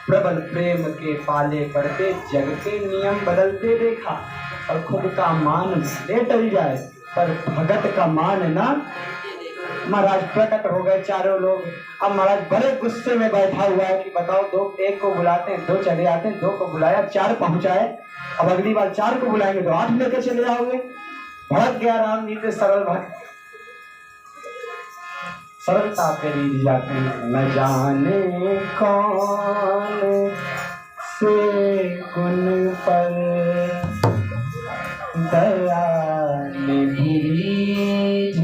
प्रबल प्रेम के पाले पड़ते जग के नियम बदलते देखा। और खुद का मान भले टल जाए पर भगत का मान ना। महाराज प्रकट हो गए चारों लोग। अब महाराज बड़े गुस्से में बैठा हुआ है कि बताओ, दो एक को बुलाते हैं, दो चले आते हैं, दो को बुलाया, 4 पहुंचाए। अब अगली बार 4 को बुलाएंगे तो 8 लेकर चले आओगे। भड़क गया राम जी से सरल भक्त, सरलता पे रीझ जाते हैं। न जाने कौन से गुण पर दया रीझ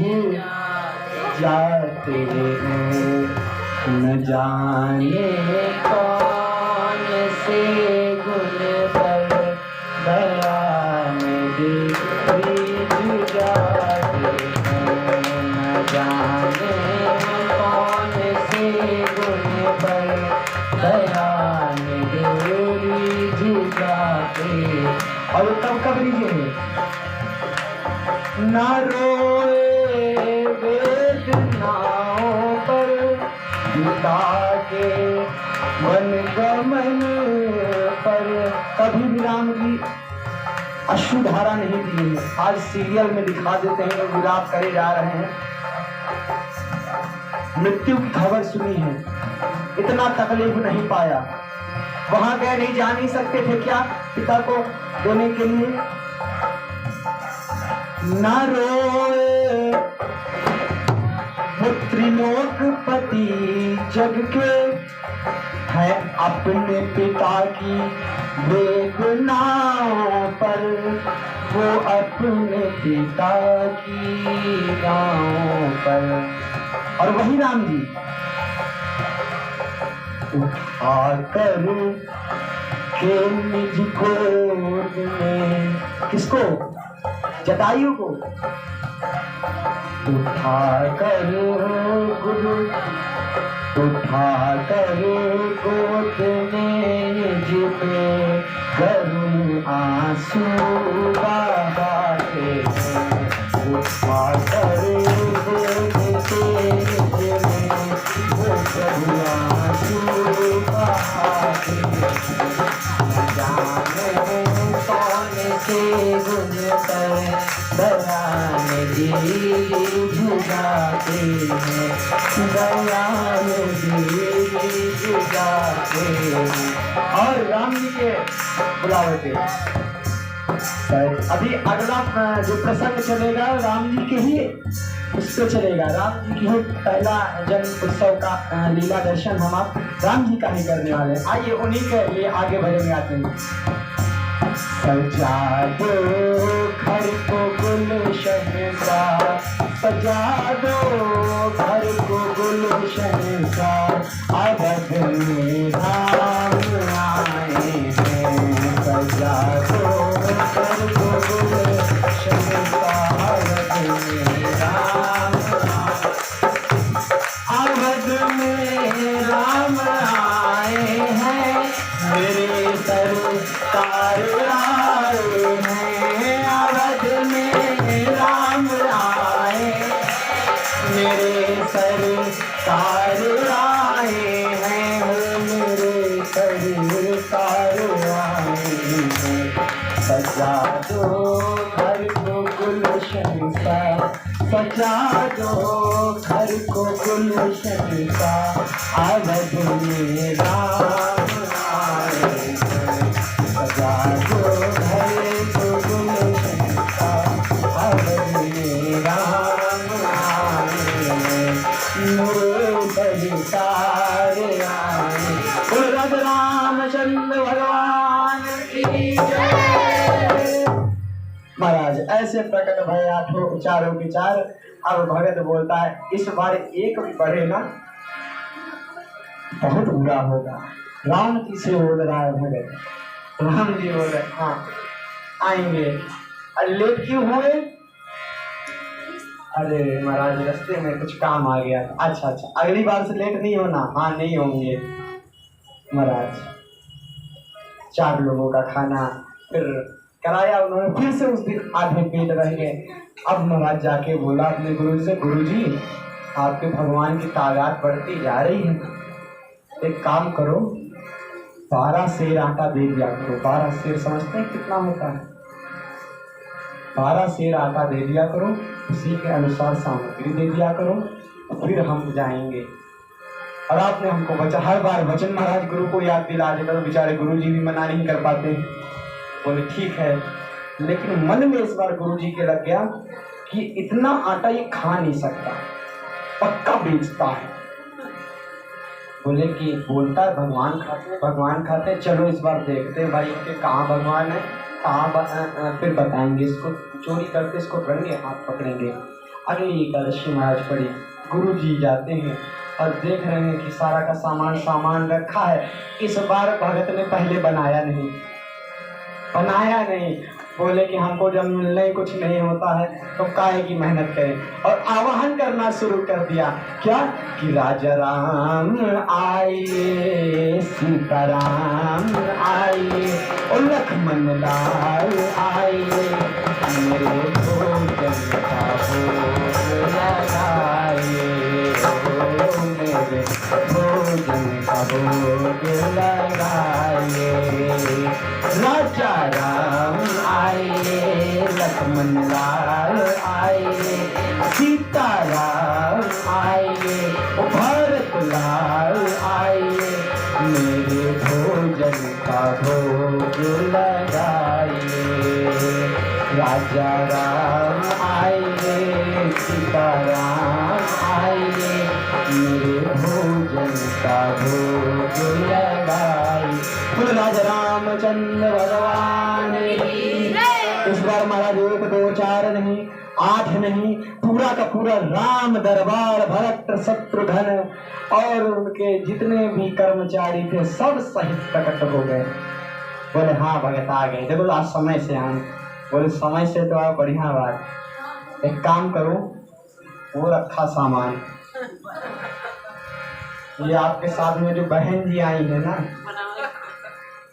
जाते हैं। न जाने कौन से गुण पर दया रीझ जाते हैं। न जाने और तब कब रीझे? ना रोए वेदनाओं पर पिता के वन गमन पर। कभी भी राम जी अश्रुधारा नहीं दी है। आज सीरियल में दिखा देते हैं लोग विलाप करे जा रहे हैं। मृत्यु की खबर सुनी है, इतना तकलीफ नहीं पाया। वहां गए नहीं, जा नहीं सकते थे क्या पिता को देने के लिए? न रोए त्रिलोकपति जग के है अपने पिता की वेदनाओं पर। वो अपने पिता की गाँव पर। और वही राम जी उठा कर के निज गोद में, किसको? जटायु को। उठा कर गुरु, उठा कर गोद में निज पे करुण आंसू बहाते हैं। उठा कर गोद से निज में वो करुण आंसू बहाते हैं। जाने कौन से गुण पर दया रीझ जाते हैं, दया रीझ जाते हैं। और राम जी के बुलावे पे अभी अगला जो प्रसंग चलेगा राम जी के ही उस पे चलेगा। राम जी की ही पहला जन्म उत्सव का लीला दर्शन हम आप राम जी का ही करने वाले हैं। आइए उन्हीं के लिए आगे भजन गाते हैं। सजा दो घर को गुलशन का, सजा दो घर को गुलशन का, अवध में राम आए हैं। सजा दो घर को गुलशन का, अवध में राम, अवध में राम आए हैं। मेरे सरकार आए हैं, अवध में राम आए, मेरे सरकार आए हैं, मेरे सरकार आए हैं। सजा दो घर को गुलशन का, सजा दो घर को गुलशन का, अवध में राम आए हैं। सजा दो घर को गुलशन का, अवध में राम आए हैं, मेरे सरकार आए। बोल रामचंद्र भगवान की जय। महाराज ऐसे प्रकट भय आठों चारों के चार। अब भगत बोलता है इस बार एक भी बढ़े ना बहुत बुरा होगा। राम जी से बोल रहा है भगत, राम जी बोल रहे हाँ आएंगे। अरे लेट क्यों हुए? अरे महाराज रास्ते में कुछ काम आ गया। अच्छा अच्छा अगली बार से लेट नहीं होना। हाँ नहीं होंगे महाराज। 4 लोगों का खाना फिर कराया उन्होंने, फिर से उस दिन आधे पेट रह गए। अब महाराज जाके बोला अपने गुरु से, गुरुजी आपके भगवान की तादाद बढ़ती जा रही है, एक काम करो 12 सेर आटा दे दिया करो। 12 सेर समझते हैं कितना होता है? 12 सेर आटा दे दिया करो, उसी के अनुसार सामग्री दे दिया करो, फिर हम जाएंगे। और आपने हमको बचा हर बार वचन महाराज गुरु को याद दिला देता, तो बेचारे गुरु जी भी मना नहीं कर पाते। बोले ठीक है, लेकिन मन में इस बार गुरु जी के लग गया कि इतना आटा ये खा नहीं सकता, पक्का बेचता है। बोले कि बोलता है भगवान खाते, भगवान खाते, चलो इस बार देखते हैं भाई के कहाँ भगवान है, कहाँ फिर बताएंगे। इसको चोरी करते इसको रंगे हाथ पकड़ेंगे। अगली एकादशी महाराज पड़ी, गुरु जी जाते हैं और देख रहे हैं कि सारा का सामान रखा है। इस बार भगत ने पहले बनाया नहीं। बोले कि हमको जब मिलने कुछ नहीं होता है तो काहे की मेहनत करें। और आवाहन करना शुरू कर दिया क्या कि राजा राम आइए, सीताराम आइए, और लक्ष्मण लाल आइए, मेरे भोजन का भोग लगाइए, मेरे भोजन का भोग लगाइए। राजा राम आइए, लक्ष्मण लाल आइए, सीताराम आइए, भरत लाल आइए, मेरे भोजन का भोग लगाइए। राजा राम आइए, सीताराम आइए, मेरे भोजन का भोग लगाइए। बोलो राजा रामचंद्र भगवान की। इस बार महाराज 1 2 4 नहीं 8 नहीं, पूरा का पूरा राम दरबार भरत शत्रुघ्न और उनके जितने भी कर्मचारी थे सब सहित प्रकट हो गए। बोले हाँ भगत आ गए। देखो आज समय से आए। बोले समय से तो आप बढ़िया बात। एक काम करो, वो रखा सामान, ये आपके साथ में जो बहन जी आई है ना,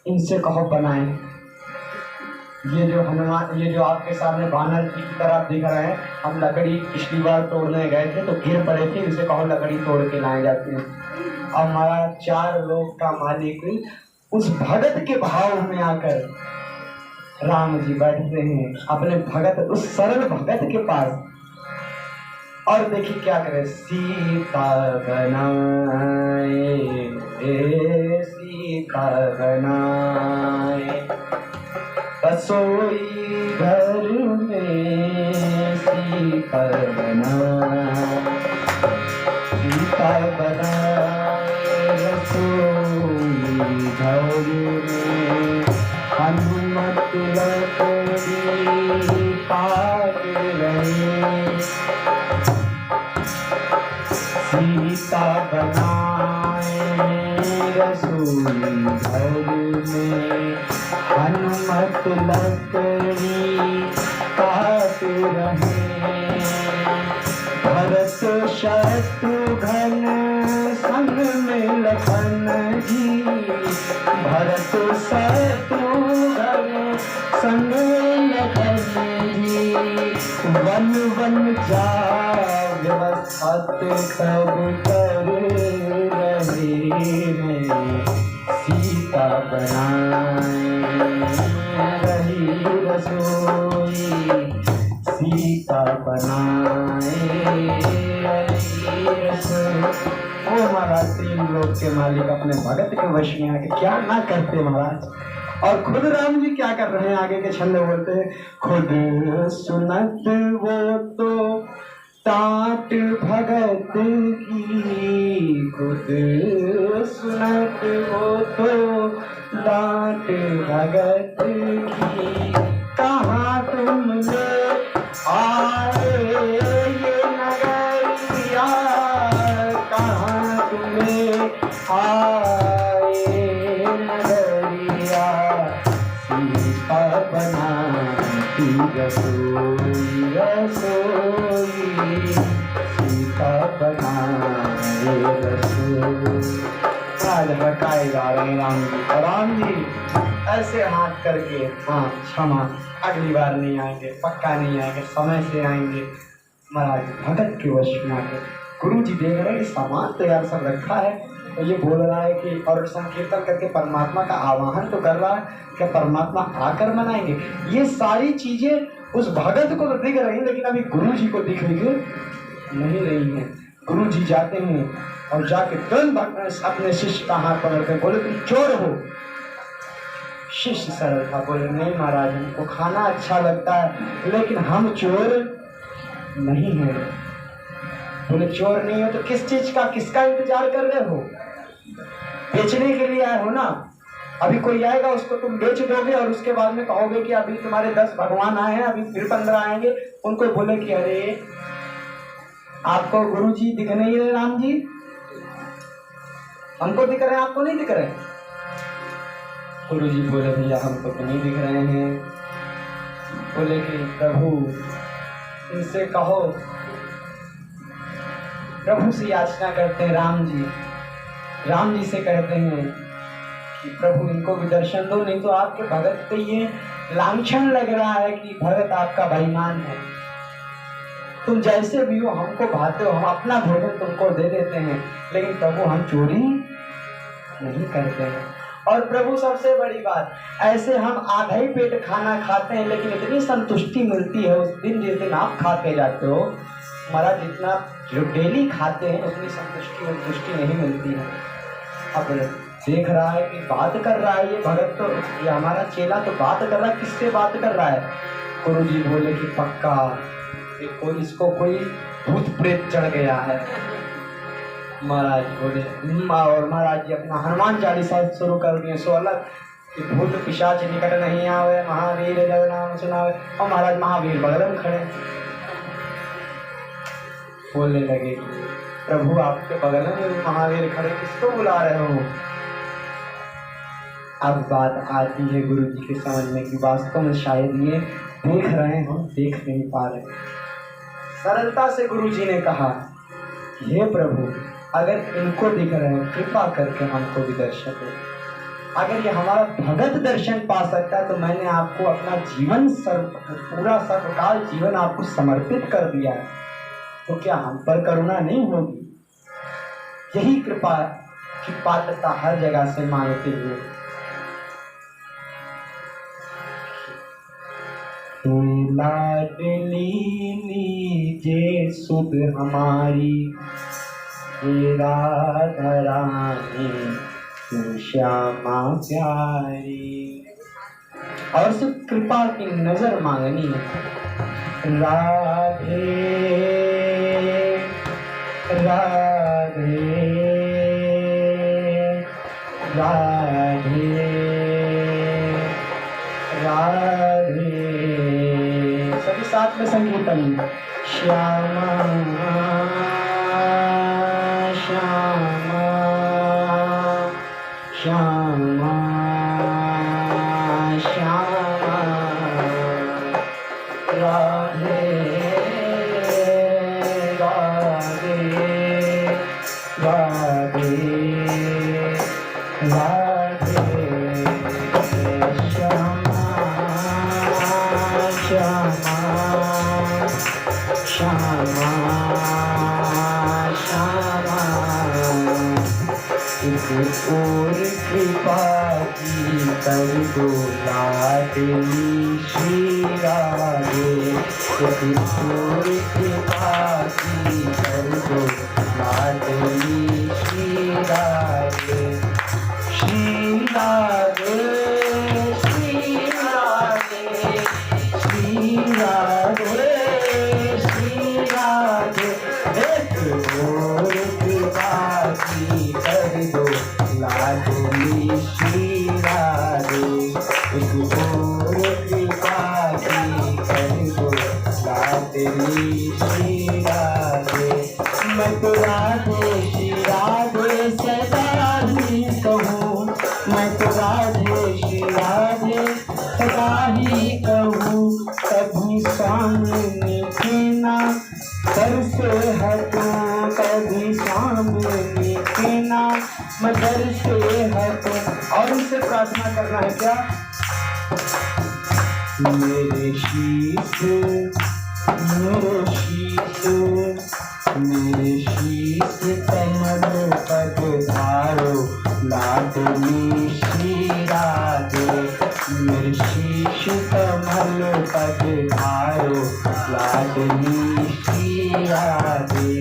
इनसे कहो बनाए। ये जो हनुमान, ये जो आपके सामने बानर जी की तरह दिख रहे हैं, हम लकड़ी पिछली बार तोड़ने गए थे तो गिर पड़े थे, इनसे कहो लकड़ी तोड़ के लाए जाते हैं। और हमारा 4 लोग का मालिक उस भगत के भाव में आकर राम जी बैठते हैं अपने भगत, उस सरल भगत के पास। और देखिए क्या करे, सीता बनाए, सीता बनाए, रसोई घर में सीता बना रसोई घर में हनुमत लकड़ी काट रहे सीता बनाए रसोई घर में हनुमत लकड़ी काट रहे भरत शत्रुघ्न संग में लखन जी भरत शत्रुघ्न संग में लखन जी वन वन जाग बसत सब कर रहे हैं सीता बनाए रही रसोई सीता बनाए रही रसोई। ओ महाराज तीन लोक के मालिक अपने भगत के वश में आके क्या ना करते महाराज। और खुद राम जी क्या कर रहे हैं आगे के छंद बोलते हैं खुद सुनत वो तो टाट भगत की खुद सुनत वो तो टाट भगत की कहाँ तुमने आए ये नगरिया कहाँ तुम्हें आए नगरिया सीता बनाती रसोई रसोई सीता बनाए रसोई। आज हकाए जा रहे हैं राम जी और राम जी ऐसे हाथ करके हाँ क्षमा अगली बार नहीं आएंगे पक्का नहीं आएंगे समय से आएंगे। महाराज भगत के वश में आके गुरु जी देख रहे हैं कि सामान तो यार सब रखा है तो ये बोल रहा है कि और संकीर्तन करके परमात्मा का आवाहन तो कर रहा है क्या परमात्मा आकर मनाएंगे। ये सारी चीजें उस भगत को तो दिख रही हैं लेकिन अभी गुरु जी को दिख नहीं रही हैं। गुरु जी जाते हैं और जाके तुरंत अपने शिष्य का हाथ पकड़ते बोले तुम चोर हो। शिष्य सरल था बोले नहीं महाराज हमको खाना अच्छा लगता है लेकिन हम चोर नहीं हैं। बोले चोर नहीं हो तो किस चीज का किसका इंतजार कर रहे हो बेचने के लिए आए हो ना। अभी कोई आएगा उसको तुम बेच दोगे और उसके बाद में कहोगे कि अभी तुम्हारे 10 भगवान आए हैं अभी फिर 15 आएंगे। उनको बोले कि अरे आपको गुरु जी दिख नहीं रहे राम जी हमको दिख रहे हैं आपको नहीं दिख रहे। गुरु जी बोले भैया हमको तो नहीं दिख रहे हैं। बोले कि प्रभु इनसे कहो प्रभु से याचना करते हैं राम जी से कहते हैं कि प्रभु इनको भी दर्शन दो नहीं तो आपके भगत पे ये लांछन लग रहा है कि भगत आपका बेईमान है। तुम जैसे भी हो हमको भाते हो हम अपना भोजन तुमको दे देते हैं लेकिन प्रभु हम चोरी नहीं करते हैं। और प्रभु सबसे बड़ी बात ऐसे हम आधा ही पेट खाना खाते हैं लेकिन इतनी संतुष्टि मिलती है उस दिन जिस दिन आप खा के जाते हो महाराज जितना जो डेली खाते हैं उतनी संतुष्टि नहीं मिलती है। अब देख रहा है कि बात कर रहा है ये भगत तो ये हमारा चेला तो बात कर रहा है किससे बात कर रहा है। गुरु जी बोले कि पक्का इसको कोई भूत प्रेत चढ़ गया है। महाराज बोले और महाराज जी अपना हनुमान चालीसा शुरू कर दिए 16 कि भूत पिशाच निकट नहीं आवे महावीर जब नाम सुनावे। और महाराज महावीर बगल में खड़े बोलने लगे प्रभु आपके बगल में महावीर खड़े किसको बुला रहे हो। अब बात आती है गुरु जी के समझने की वास्तव में शायद ये देख रहे हैं हम देख नहीं पा रहे। सरलता से गुरु जी ने कहा हे प्रभु अगर इनको दिख रहे हैं कृपा करके हमको भी दर्शन दो। अगर ये हमारा भगत दर्शन पा सकता है तो मैंने आपको अपना जीवन पूरा सर्वकाल जीवन आपको समर्पित कर दिया है तो क्या हम पर करुणा नहीं होगी। यही कृपा की पात्रता हर जगह से मांगते हुए लाडली लीजे सुध हमारी राधा रानी तू श्यामा प्यारी। और सिर्फ कृपा की नजर मांगनी है। राधे राधे राधे राधे। सभी साथ में संकीर्तन। श्यामा श्यामा श्यामा श्यामा राधे राधे राधे राधे श्यामा श्यामा श्यामा श्यामा। एक और कृपा की कर दो लाडली श्री राधे। एक और कृपा की कर दो लाडली श्री राधे। श्री राधे श्री राधे श्री राधे श्री राधे। एक और कृपा की कर दो लाडली श्री राधे। एक और कृपा की कर दो लाडली श्री राधे। मैं तो राधे श्री राधे सदा ही कहूँ। मैं तो राधे श्री राधे सदा ही कहूँ। कभी सामने ना दर से हटूं, कभी सामने ना मैं दर से हटूं। और उनसे प्रार्थना करना है क्या? मेरे शीश मेरे शीश मेरे शीश कमल पद धारो लाडली श्री राधे। मेरे शीश कमल पद धारो लाडली श्री राधे।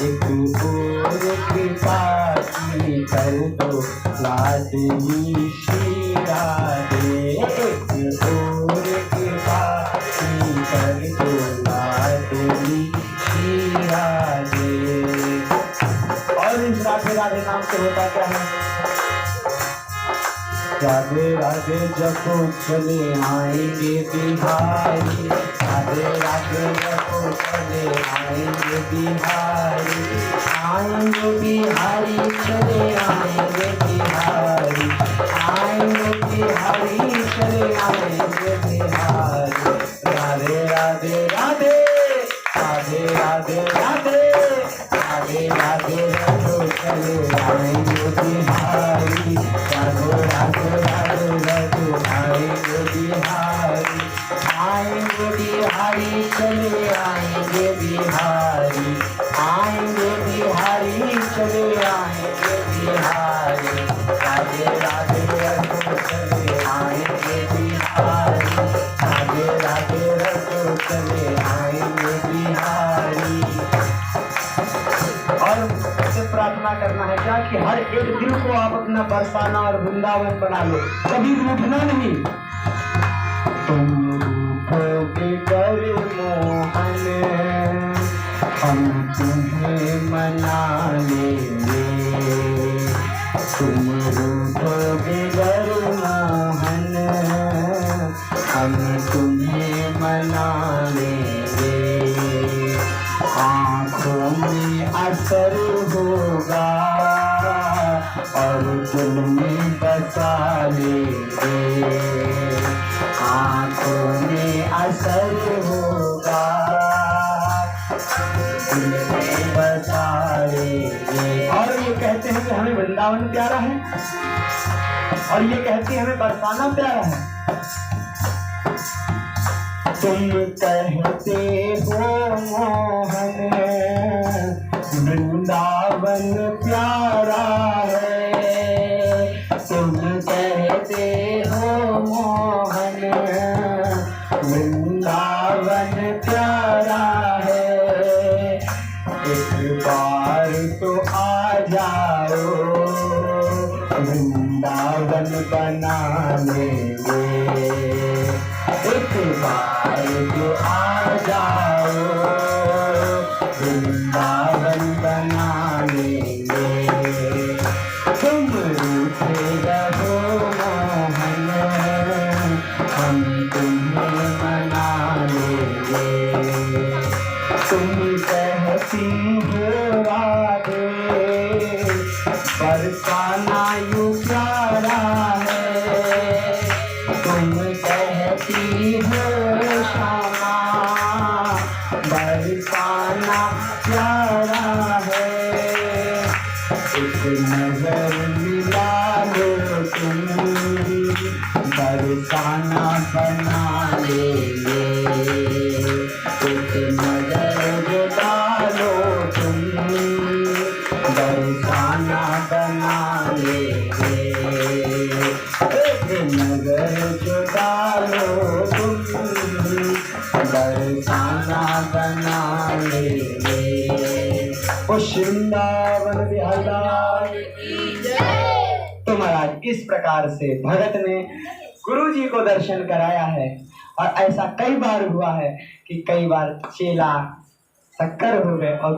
एक और कृपा की कर दो लाडली श्री राधे। एक और कृपा की कर दो लाडली श्री राधे। और इस राधे राधे नाम से होता क्या है? राधे राधे जपो चले आएंगे बिहारी। राधे राधे जपो चले आएंगे बिहारी। आएंगे बिहारी चले आएंगे बिहारी। आएंगे बिहारी चले आएंगे बिहारी। राधे राधे राधे राधे राधे राधे राधे राधे जपो चले आएंगे बिहारी। राधे राधे राधे राधे आएंगे बिहारी। आएंगे बिहारी चले आएंगे बिहारी। आएंगे बिहारी चले आएंगे बिहारी। राधे राधे राधे चले आएंगे बिहारी। राधे राधे राधे चले आएंगे बिहारी। और प्रार्थना करना है क्या कि हर एक दिल को आप अपना बरसाना और वृंदावन बना लो, कभी रूठना नहीं। तुम रूठोगे कर मोहन हम तुम्हें मना लेंगे। तुम रूठोगे कर मोहन हम तुम्हें मना लेंगे। आँखों में असर होगा और दिल में बसा लेंगे। आँखों में असर होगा दिल में बसा लेंगे। और ये कहते हैं कि हमें वृंदावन प्यारा है, और ये कहते हैं हमें बरसाना प्यारा है। तुम कहते हो मोहन वृंदावन प्यारा है। तुम कहते हो मोहन वृंदावन प्यारा है। एक बार तो आ जाओ वृंदावन बना लेंगे। एक बार जो आ जाओ वृंदावन बना लेंगे। तुम रूठे रहो मोहन, हम तुम्हें मना लेंगे। तुम कहती हो राधे बरसाना यूं प्यारा है। तुम कहती हो श्यामा बरसाना प्यारा है। एक नजर मिला लो तुम बरसाना बना लेंगे। एक नजर डालो तुम बरसाना बना लेंगे। एक नजर जो डालो तुम बरसाना बना लेंगे। ओ वृंदावन बिहारी लाल की जय। तो महाराज इस प्रकार से भगत ने गुरु जी को दर्शन कराया है। और ऐसा कई बार हुआ है कि कई बार चेला शक्कर हो गए और